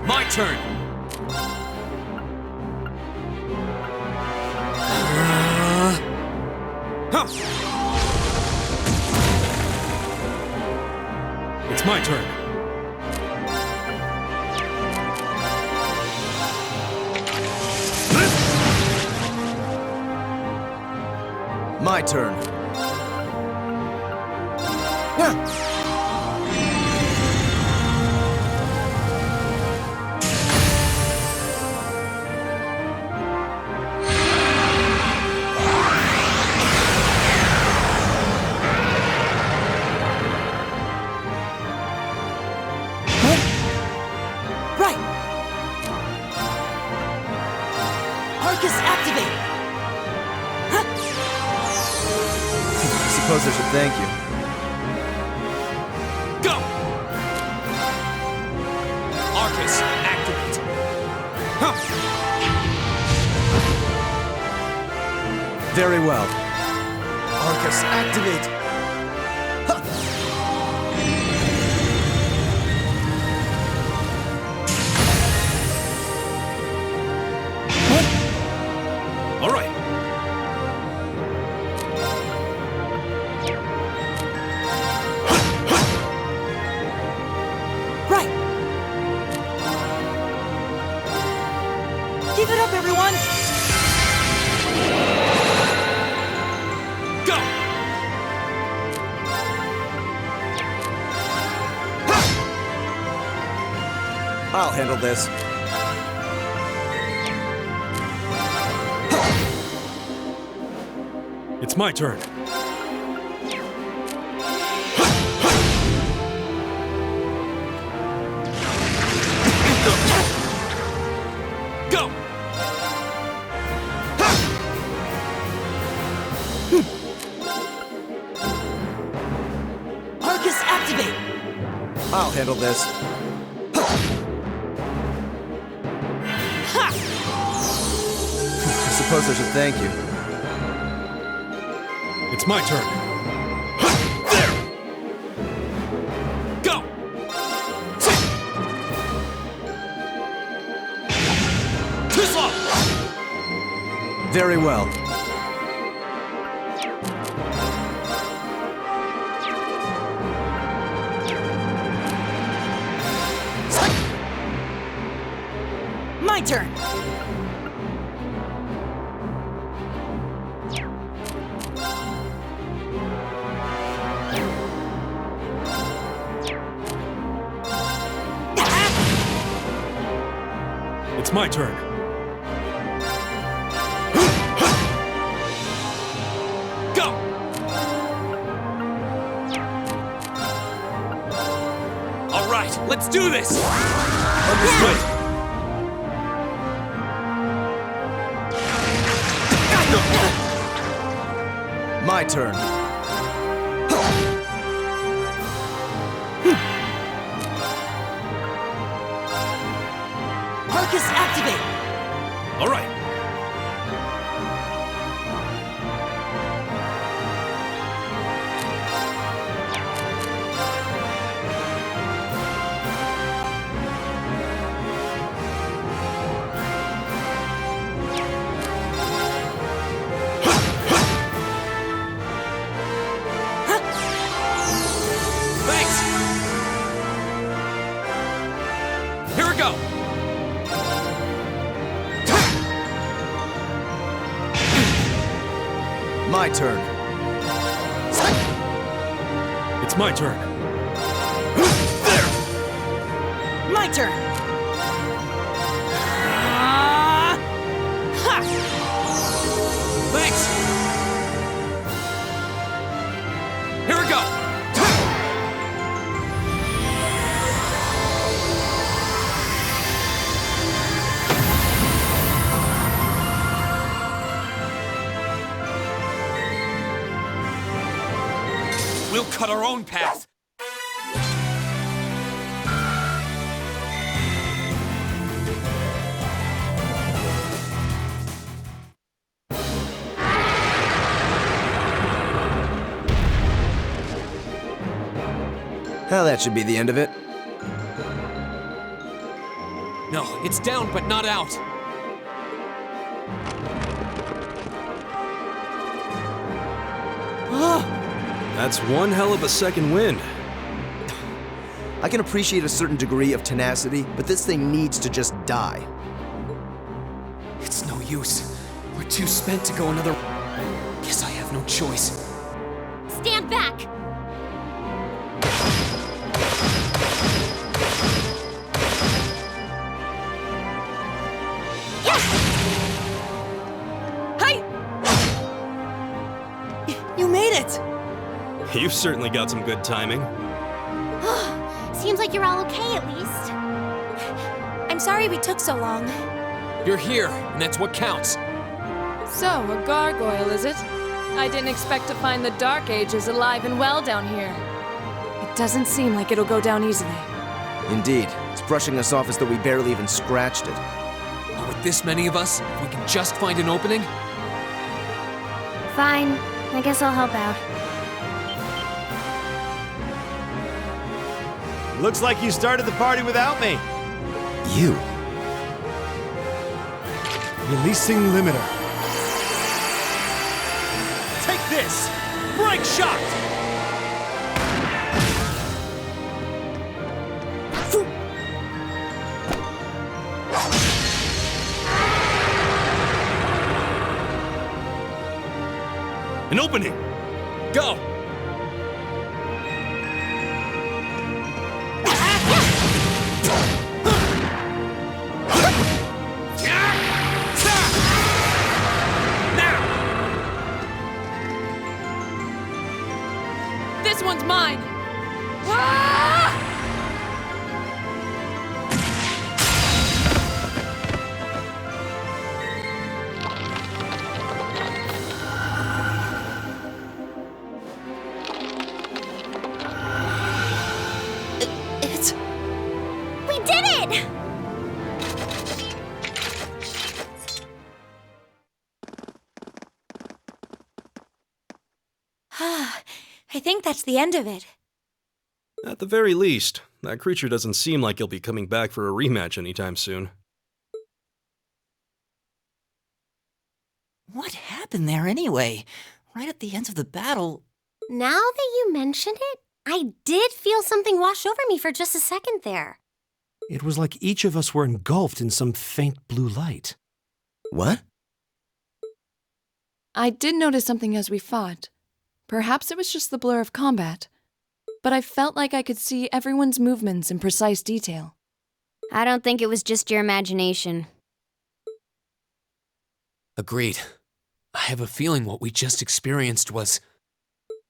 My turn! It's my turn. My turn. Right! Arcus, activate! I suppose I should thank you. Go! Arcus, activate! Very well. Arcus, activate! All right. Right! Give it up, everyone! Go! I'll handle this. It's my turn. Go! Arcus, activate! I'll handle this. I suppose I should thank you. It's my turn. There! Go! Thisla! Very well. My turn! It's my turn. Go! All right, let's do this! Understood. My turn. Arcus, activate! All right. Thanks! Here we go! My turn. It's my turn. My turn! Thanks! Here we go! We'll cut our own path. Well, that should be the end of it. No, it's down but not out. That's one hell of a second wind. I can appreciate a certain degree of tenacity, but this thing needs to just die. It's no use. We're too spent to go another. Guess I have no choice. Stand back! You made it! You've certainly got some good timing. Seems like you're all okay at least. I'm sorry we took so long. You're here, and that's what counts. So, a gargoyle, is it? I didn't expect to find the Dark Ages alive and well down here. It doesn't seem like it'll go down easily. Indeed, it's brushing us off as though we barely even scratched it. But with this many of us, if we can just find an opening. Fine. I guess I'll help out. Looks like you started the party without me. You? Releasing limiter. Take this! Break shot! An opening! Go! This one's mine! Ah! We did it! I think that's the end of it. At the very least, that creature doesn't seem like he'll be coming back for a rematch anytime soon. What happened there anyway? Right at the end of the battle. Now that you mention it, I did feel something wash over me for just a second there. It was like each of us were engulfed in some faint blue light. What? I did notice something as we fought. Perhaps it was just the blur of combat, but I felt like I could see everyone's movements in precise detail. I don't think it was just your imagination. Agreed. I have a feeling what we just experienced was...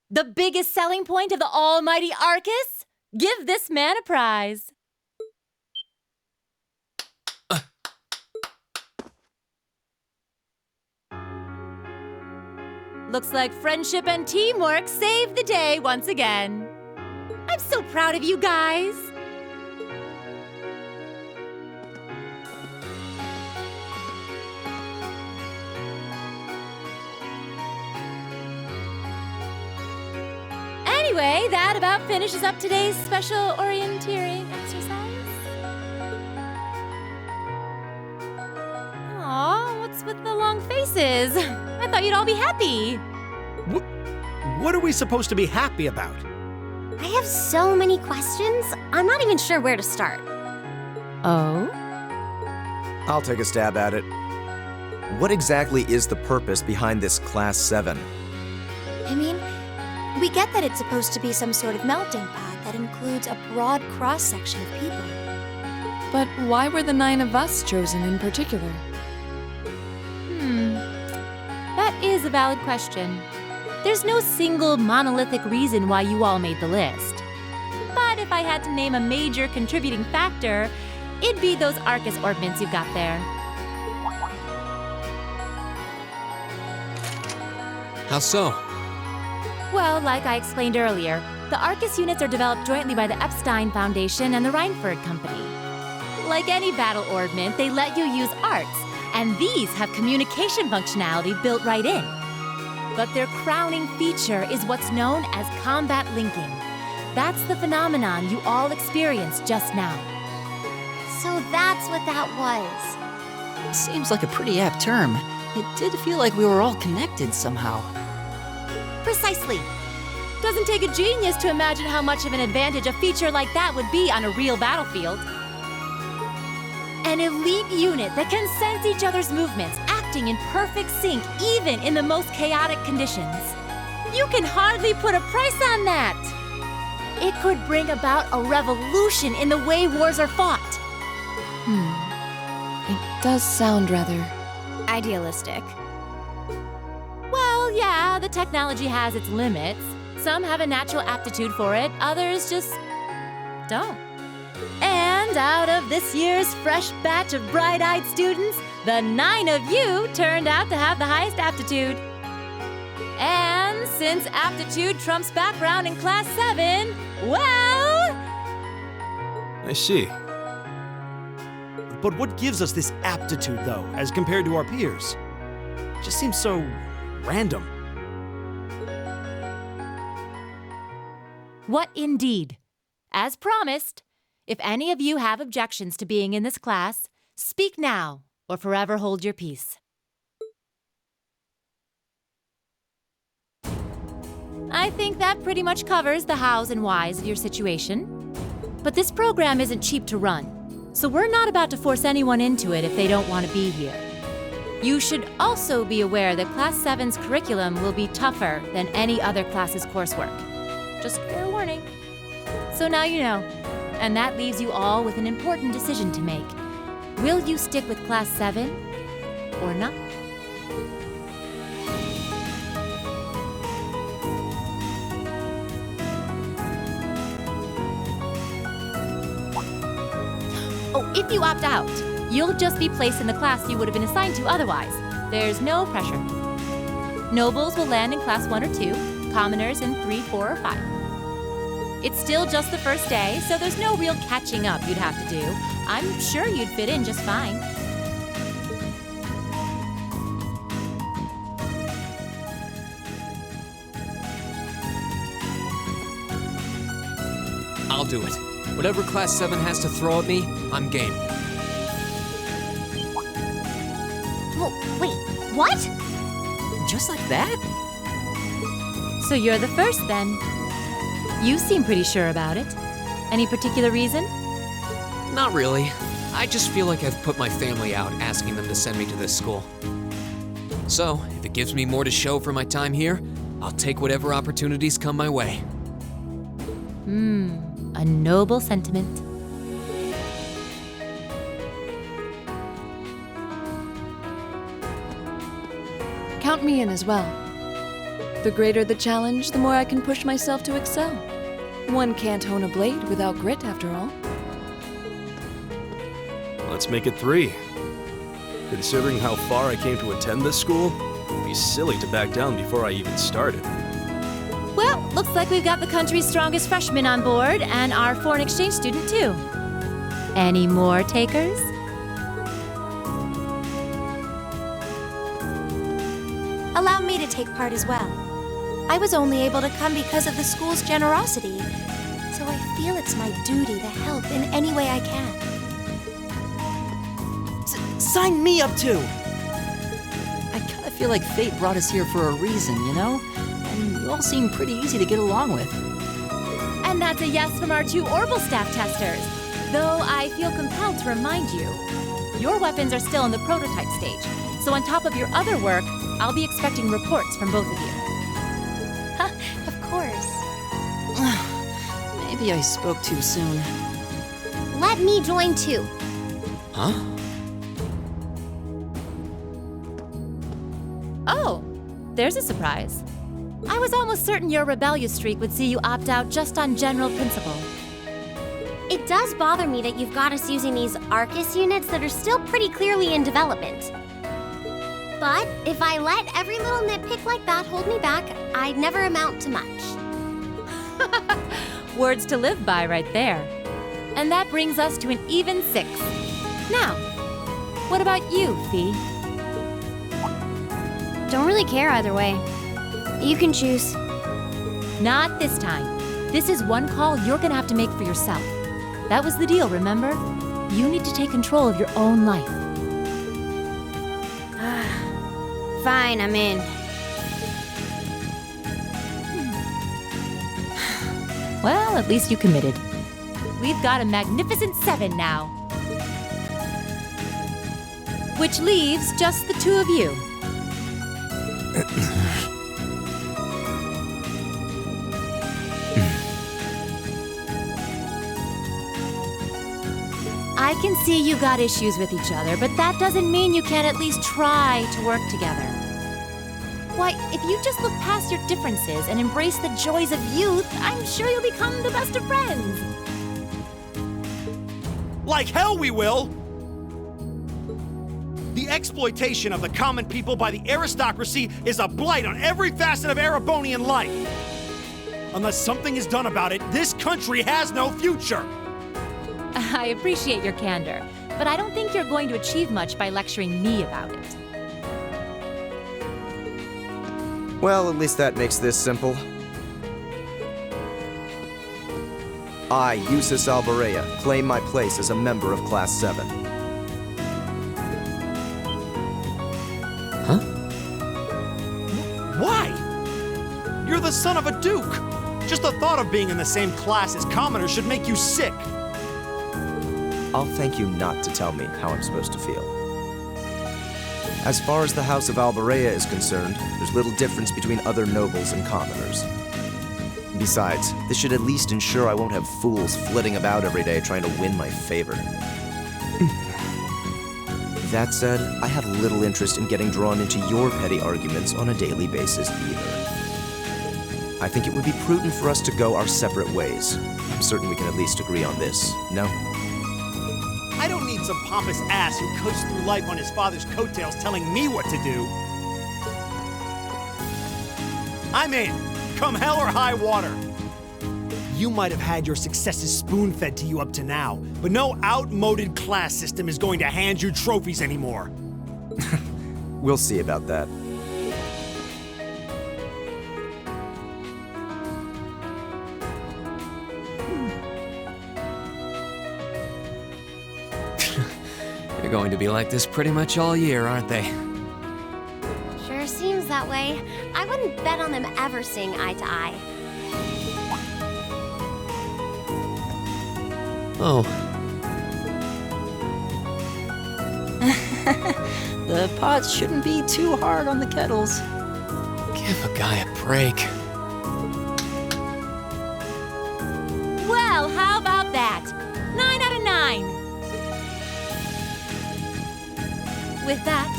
The biggest selling point of the almighty Arcus? Give this man a prize. Looks like friendship and teamwork saved the day once again. I'm so proud of you guys. Anyway, that about finishes up today's special orienteering exercise. Aw, what's with the long faces? I thought you'd all be happy. What are we supposed to be happy about? I have so many questions, I'm not even sure where to start. Oh? I'll take a stab at it. What exactly is the purpose behind this Class 7? I mean, we get that it's supposed to be some sort of melting pot that includes a broad cross-section of people. But why were the 9 of us chosen in particular? That is a valid question. There's no single monolithic reason why you all made the list. But if I had to name a major contributing factor, it'd be those Arcus orbments you've got there. How so? Well, like I explained earlier, the Arcus units are developed jointly by the Epstein Foundation and the Reinford Company. Like any battle orbment, they let you use arts, and these have communication functionality built right in. But their crowning feature is what's known as combat linking. That's the phenomenon you all experienced just now. So that's what that was. Seems like a pretty apt term. It did feel like we were all connected somehow. Precisely. Doesn't take a genius to imagine how much of an advantage a feature like that would be on a real battlefield. An elite unit that can sense each other's movements, acting in perfect sync even in the most chaotic conditions. You can hardly put a price on that. It could bring about a revolution in the way wars are fought. It does sound rather... Idealistic. Well, yeah, the technology has its limits. Some have a natural aptitude for it, others just don't. And out of this year's fresh batch of bright-eyed students, the 9 of you turned out to have the highest aptitude. And since aptitude trumps background in Class 7, well... I see. But what gives us this aptitude, though, as compared to our peers? It just seems so random. What indeed? As promised, if any of you have objections to being in this class, speak now or forever hold your peace. I think that pretty much covers the hows and whys of your situation. But this program isn't cheap to run, so we're not about to force anyone into it if they don't want to be here. You should also be aware that Class 7's curriculum will be tougher than any other class's coursework. Just fair warning. So now you know, and that leaves you all with an important decision to make. Will you stick with Class 7 or not? Oh, if you opt out, you'll just be placed in the class you would have been assigned to otherwise. There's no pressure. Nobles will land in class 1 or 2, commoners in 3, 4, or 5. It's still just the first day, so there's no real catching up you'd have to do. I'm sure you'd fit in just fine. I'll do it. Whatever Class 7 has to throw at me, I'm game. Whoa, wait, what? Just like that? So you're the first then. You seem pretty sure about it. Any particular reason? Not really. I just feel like I've put my family out asking them to send me to this school. So, if it gives me more to show for my time here, I'll take whatever opportunities come my way. A noble sentiment. Count me in as well. The greater the challenge, the more I can push myself to excel. One can't hone a blade without grit, after all. Let's make it 3. Considering how far I came to attend this school, it'd be silly to back down before I even started. Well, looks like we've got the country's strongest freshman on board, and our foreign exchange student, too. Any more takers? Allow me to take part as well. I was only able to come because of the school's generosity, so I feel it's my duty to help in any way I can. Sign me up too! I kinda feel like fate brought us here for a reason, you know? And you all seem pretty easy to get along with. And that's a yes from our 2 Orbital staff testers. Though I feel compelled to remind you, your weapons are still in the prototype stage. So on top of your other work, I'll be expecting reports from both of you. Of course. Maybe I spoke too soon. Let me join too. Huh? Oh, there's a surprise. I was almost certain your rebellious streak would see you opt out just on general principle. It does bother me that you've got us using these Arcus units that are still pretty clearly in development. But if I let every little nitpick like that hold me back, I'd never amount to much. Words to live by right there. And that brings us to an even 6. Now, what about you, Fee? Don't really care either way. You can choose. Not this time. This is one call you're gonna have to make for yourself. That was the deal, remember? You need to take control of your own life. Fine, I'm in. Well, at least you committed. We've got a magnificent 7 now. Which leaves just the 2 of you. I can see you got issues with each other, but that doesn't mean you can't at least try to work together. Why, if you just look past your differences and embrace the joys of youth, I'm sure you'll become the best of friends. Like hell we will! The exploitation of the common people by the aristocracy is a blight on every facet of Erebonian life. Unless something is done about it, this country has no future. I appreciate your candor, but I don't think you're going to achieve much by lecturing me about it. Well, at least that makes this simple. I, Eustace Alborea, claim my place as a member of Class 7. Huh? Why? You're the son of a duke. Just the thought of being in the same class as commoners should make you sick. I'll thank you not to tell me how I'm supposed to feel. As far as the House of Alborea is concerned, there's little difference between other nobles and commoners. Besides, this should at least ensure I won't have fools flitting about every day trying to win my favor. That said, I have little interest in getting drawn into your petty arguments on a daily basis either. I think it would be prudent for us to go our separate ways. I'm certain we can at least agree on this, no? I some pompous ass who coasts through life on his father's coattails telling me what to do. I'm in, come hell or high water. You might have had your successes spoon-fed to you up to now, but no outmoded class system is going to hand you trophies anymore. We'll see about that. They're going to be like this pretty much all year, aren't they? Sure seems that way. I wouldn't bet on them ever seeing eye to eye. Oh, The pots shouldn't be too hard on the kettles. give a guy a break. Well, how about that? 9 out of 9. With that,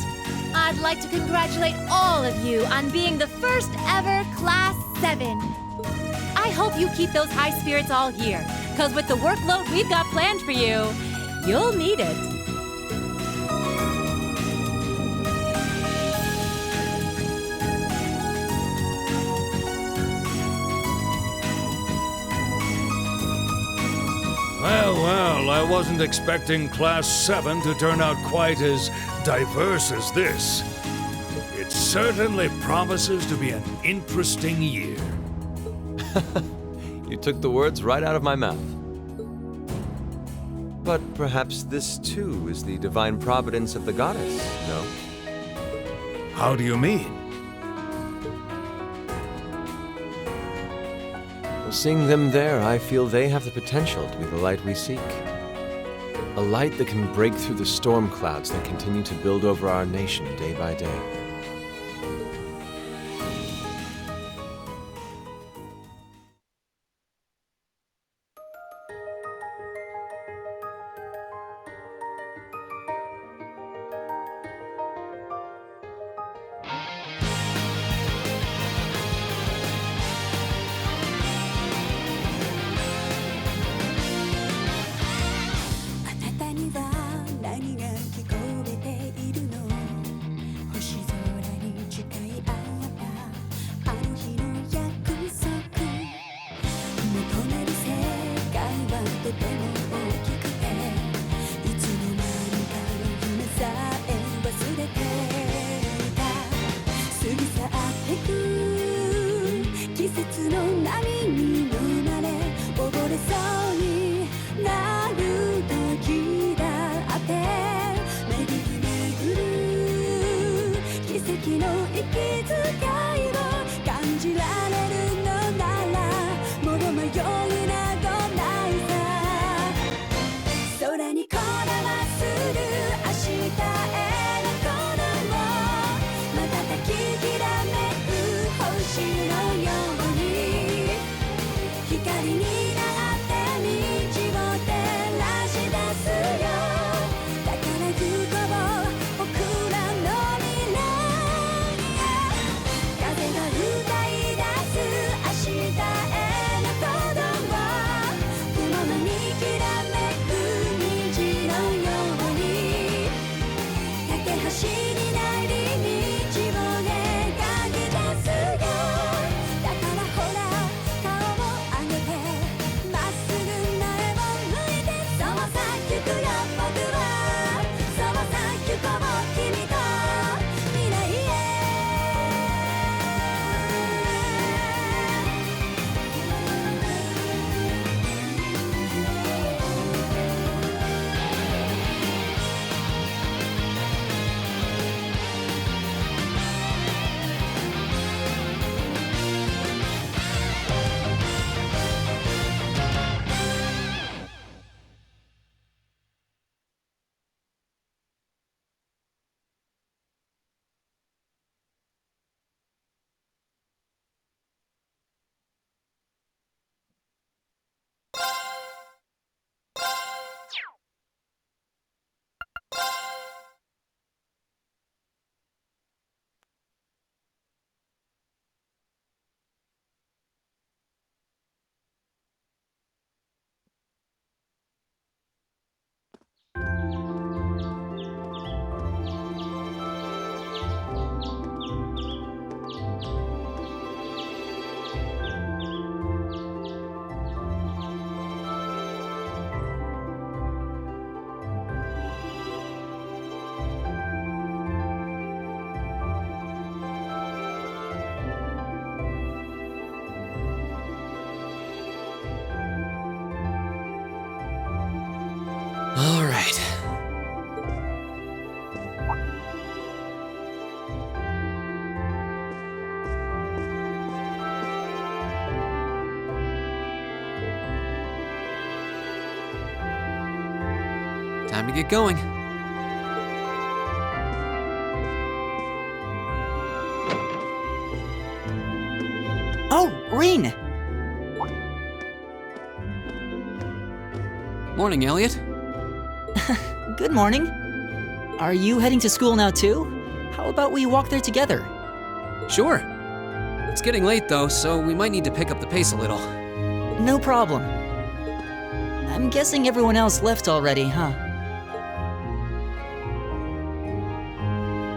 I'd like to congratulate all of you on being the first ever Class 7. I hope you keep those high spirits all year, because with the workload we've got planned for you, you'll need it. Well, I wasn't expecting Class 7 to turn out quite as diverse as this. It certainly promises to be an interesting year. You took the words right out of my mouth. But perhaps this too is the divine providence of the goddess, no? How do you mean? Well, seeing them there, I feel they have the potential to be the light we seek. A light that can break through the storm clouds that continue to build over our nation day by day. All right. Time to get going. Oh, Reen! Morning, Elliot. Good morning. Are you heading to school now too? How about we walk there together? Sure. It's getting late though, so we might need to pick up the pace a little. No problem. I'm guessing everyone else left already, huh?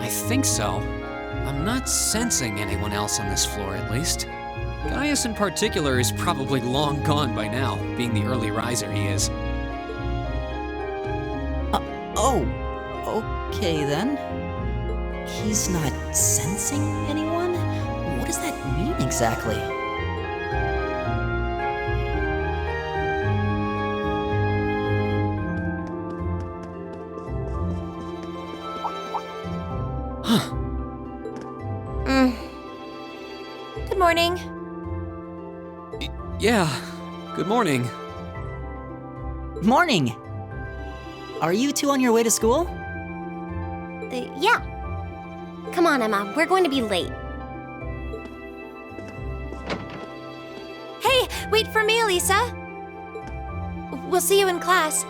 I think so. I'm not sensing anyone else on this floor, at least. Gaius in particular is probably long gone by now, being the early riser he is. Oh, okay then. He's not sensing anyone? What does that mean exactly? Huh. Good morning. Yeah, good morning. Morning! Are you two on your way to school? Yeah. Come on, Emma. We're going to be late. Hey, wait for me, Elisa. We'll see you in class.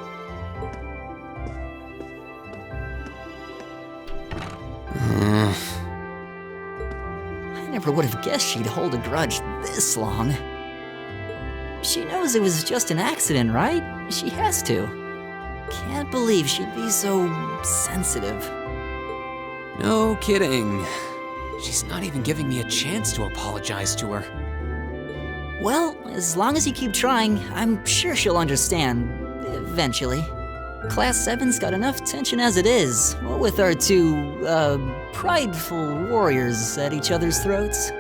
I never would have guessed she'd hold a grudge this long. She knows it was just an accident, right? She has to. Can't believe she'd be so sensitive. No kidding. She's not even giving me a chance to apologize to her. Well, as long as you keep trying, I'm sure she'll understand. Eventually. Class 7's got enough tension as it is, what with our two, prideful warriors at each other's throats.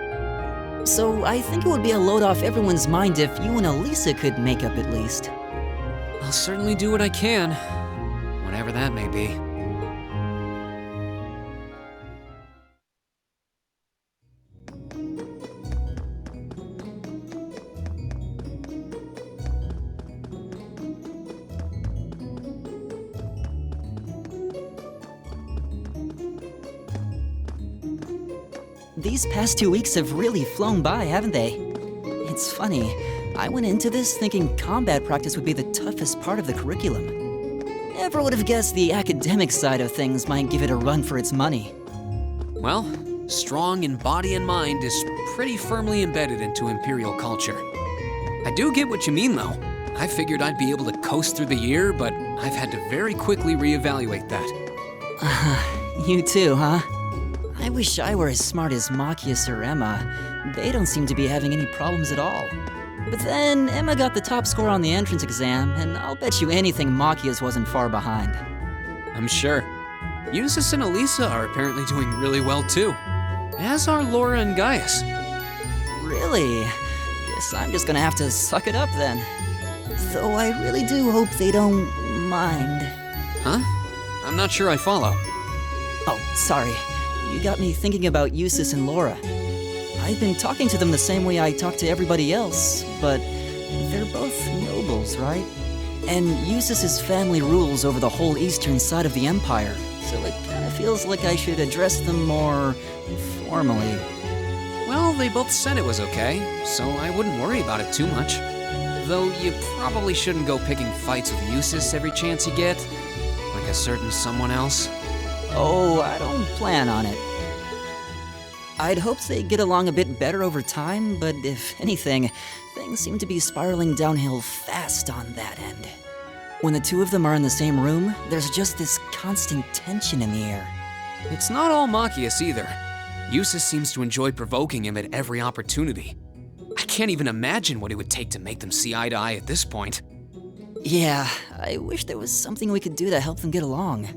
So I think it would be a load off everyone's mind if you and Elisa could make up at least. I'll certainly do what I can, whatever that may be. These past 2 weeks have really flown by, haven't they? It's funny, I went into this thinking combat practice would be the toughest part of the curriculum. Never would have guessed the academic side of things might give it a run for its money. Well, strong in body and mind is pretty firmly embedded into Imperial culture. I do get what you mean, though. I figured I'd be able to coast through the year, but I've had to very quickly reevaluate that. You too, huh? I wish I were as smart as Machias or Emma. They don't seem to be having any problems at all. But then Emma got the top score on the entrance exam, and I'll bet you anything Machias wasn't far behind. I'm sure. Eustace and Elisa are apparently doing really well too, as are Laura and Gaius. Really? Guess I'm just gonna have to suck it up then. Though I really do hope they don't mind. Huh? I'm not sure I follow. Oh, sorry. You got me thinking about Eustace and Laura. I've been talking to them the same way I talk to everybody else, but they're both nobles, right? And Eustace's family rules over the whole eastern side of the Empire, so it kinda feels like I should address them more formally. Well, they both said it was okay, so I wouldn't worry about it too much. Though you probably shouldn't go picking fights with Eustace every chance you get, like a certain someone else. Oh, I don't plan on it. I'd hoped they'd get along a bit better over time, but if anything, things seem to be spiraling downhill fast on that end. When the two of them are in the same room, there's just this constant tension in the air. It's not all Machias either. Eustace seems to enjoy provoking him at every opportunity. I can't even imagine what it would take to make them see eye to eye at this point. Yeah, I wish there was something we could do to help them get along.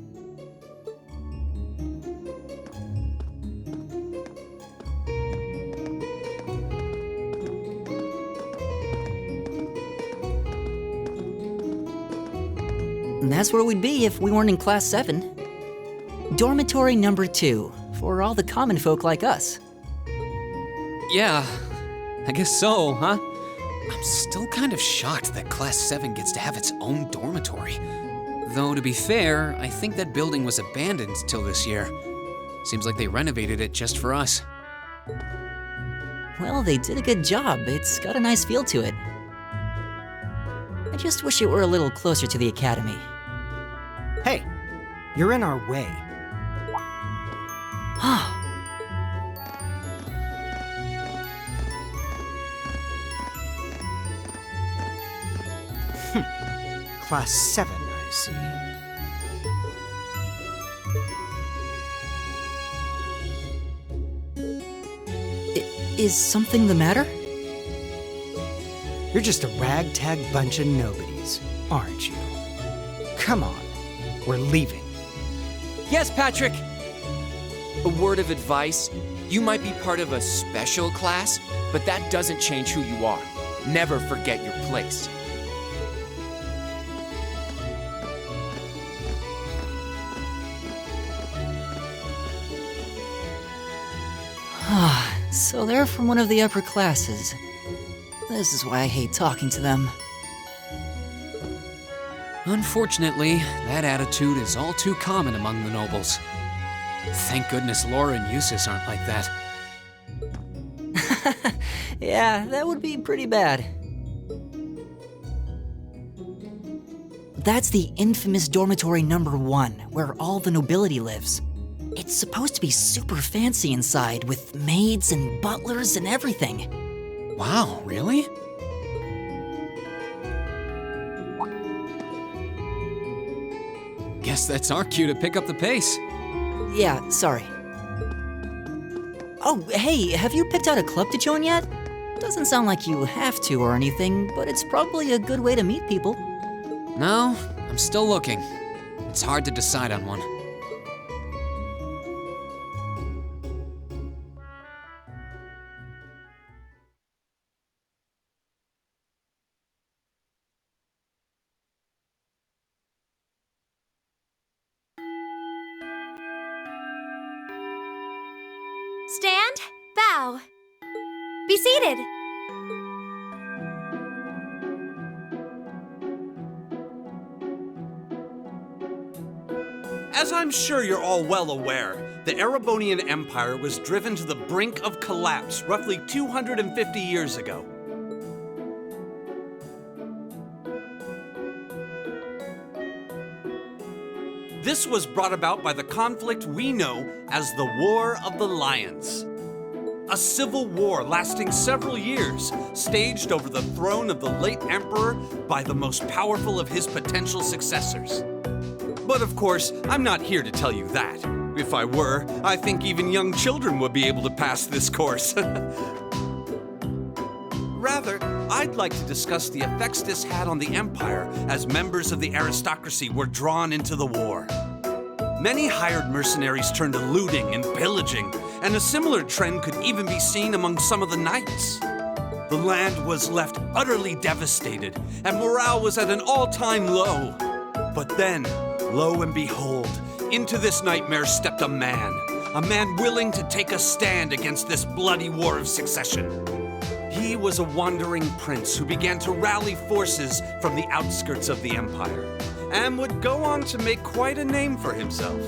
That's where we'd be if we weren't in Class 7. Dormitory number 2, for all the common folk like us. Yeah, I guess so, huh? I'm still kind of shocked that Class 7 gets to have its own dormitory. Though, to be fair, I think that building was abandoned till this year. Seems like they renovated it just for us. Well, they did a good job. It's got a nice feel to it. I just wish it were a little closer to the academy. Hey, you're in our way. Class 7, I see. Is something the matter? You're just a ragtag bunch of nobodies, aren't you? Come on, we're leaving. Yes, Patrick! A word of advice. You might be part of a special class, but that doesn't change who you are. Never forget your place. So they're from one of the upper classes. This is why I hate talking to them. Unfortunately, that attitude is all too common among the nobles. Thank goodness Laura and Eustace aren't like that. Yeah, that would be pretty bad. That's the infamous dormitory number 1, where all the nobility lives. It's supposed to be super fancy inside, with maids and butlers and everything. Wow, really? Guess that's our cue to pick up the pace. Yeah, sorry. Oh, hey, have you picked out a club to join yet? Doesn't sound like you have to or anything, but it's probably a good way to meet people. No, I'm still looking. It's hard to decide on one. Stand, bow. Be seated. As I'm sure you're all well aware, the Erebonian Empire was driven to the brink of collapse roughly 250 years ago. This was brought about by the conflict we know as the War of the Lions. A civil war lasting several years, staged over the throne of the late emperor by the most powerful of his potential successors. But of course, I'm not here to tell you that. If I were, I think even young children would be able to pass this course. Rather, I'd like to discuss the effects this had on the Empire as members of the aristocracy were drawn into the war. Many hired mercenaries turned to looting and pillaging, and a similar trend could even be seen among some of the knights. The land was left utterly devastated, and morale was at an all-time low. But then, lo and behold, into this nightmare stepped a man willing to take a stand against this bloody war of succession. He was a wandering prince who began to rally forces from the outskirts of the Empire, and would go on to make quite a name for himself.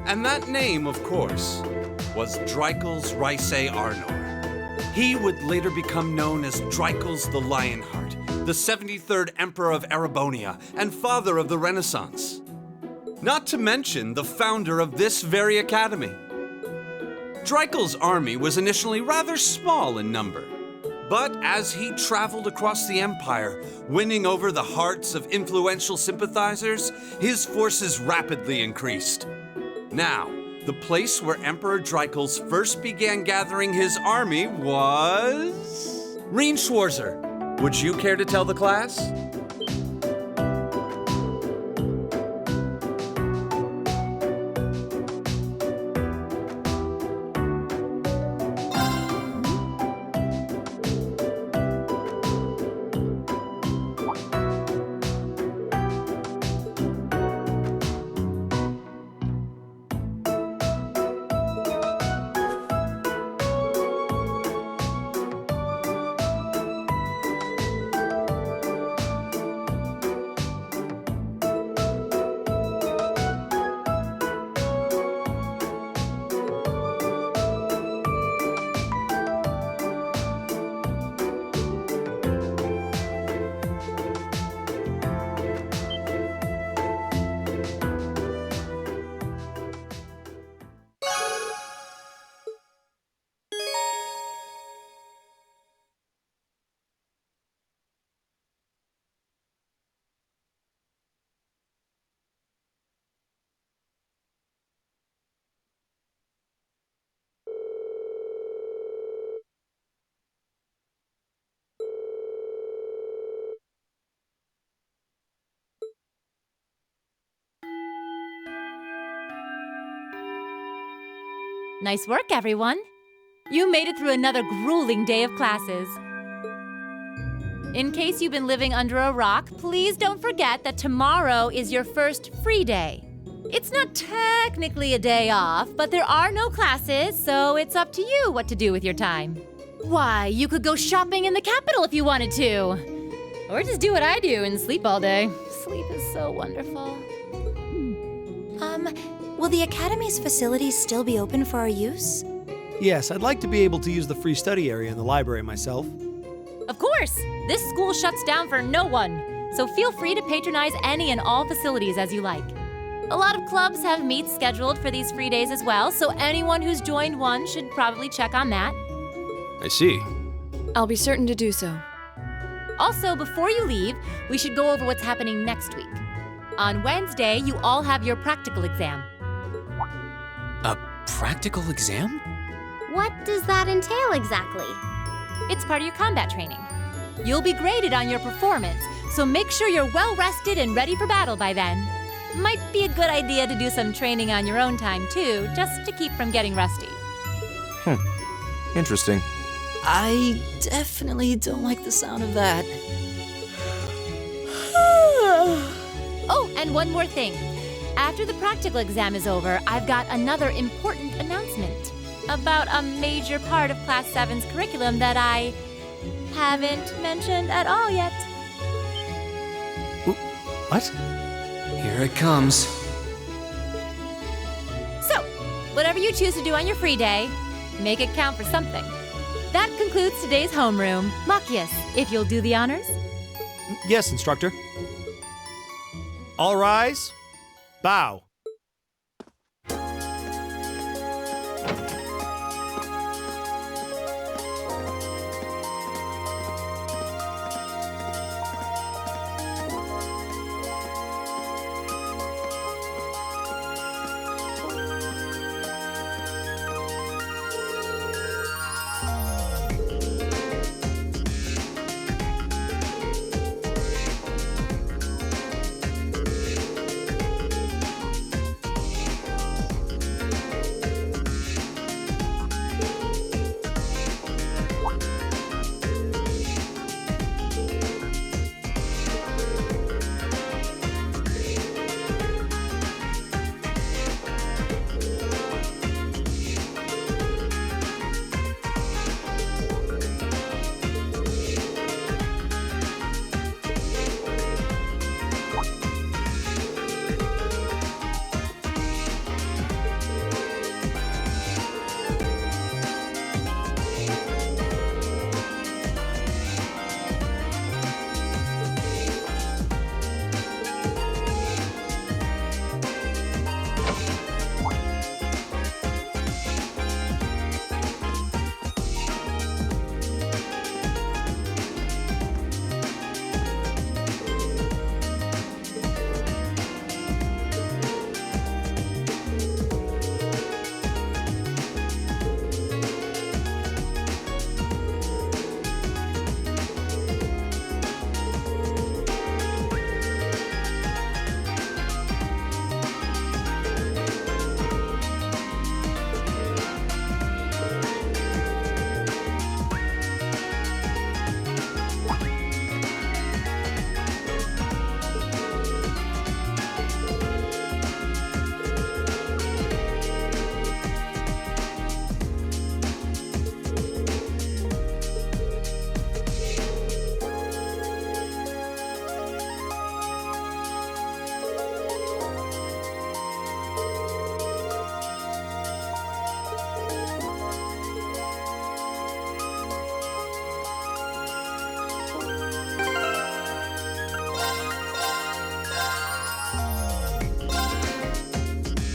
And that name, of course, was Drycles Rhysei Arnor. He would later become known as Drycles the Lionheart, the 73rd Emperor of Erebonia and father of the Renaissance. Not to mention the founder of this very academy. Drycles' army was initially rather small in number, but as he traveled across the Empire, winning over the hearts of influential sympathizers, his forces rapidly increased. Now, the place where Emperor Drycles first began gathering his army was... Reen Schwarzer, would you care to tell the class? Nice work, everyone. You made it through another grueling day of classes. In case you've been living under a rock, please don't forget that tomorrow is your first free day. It's not technically a day off, but there are no classes, so it's up to you what to do with your time. Why, you could go shopping in the capital if you wanted to. Or just do what I do and sleep all day. Sleep is so wonderful. Will the Academy's facilities still be open for our use? Yes, I'd like to be able to use the free study area in the library myself. Of course! This school shuts down for no one, so feel free to patronize any and all facilities as you like. A lot of clubs have meets scheduled for these free days as well, so anyone who's joined one should probably check on that. I see. I'll be certain to do so. Also, before you leave, we should go over what's happening next week. On Wednesday, you all have your practical exam. A practical exam? What does that entail exactly? It's part of your combat training. You'll be graded on your performance, so make sure you're well rested and ready for battle by then. Might be a good idea to do some training on your own time too, just to keep from getting rusty. Interesting. I definitely don't like the sound of that. Oh, and one more thing. After the practical exam is over, I've got another important announcement about a major part of Class 7's curriculum that I haven't mentioned at all yet. What? Here it comes. So, whatever you choose to do on your free day, make it count for something. That concludes today's homeroom. Machias, if you'll do the honors. Yes, instructor. All rise. Bow.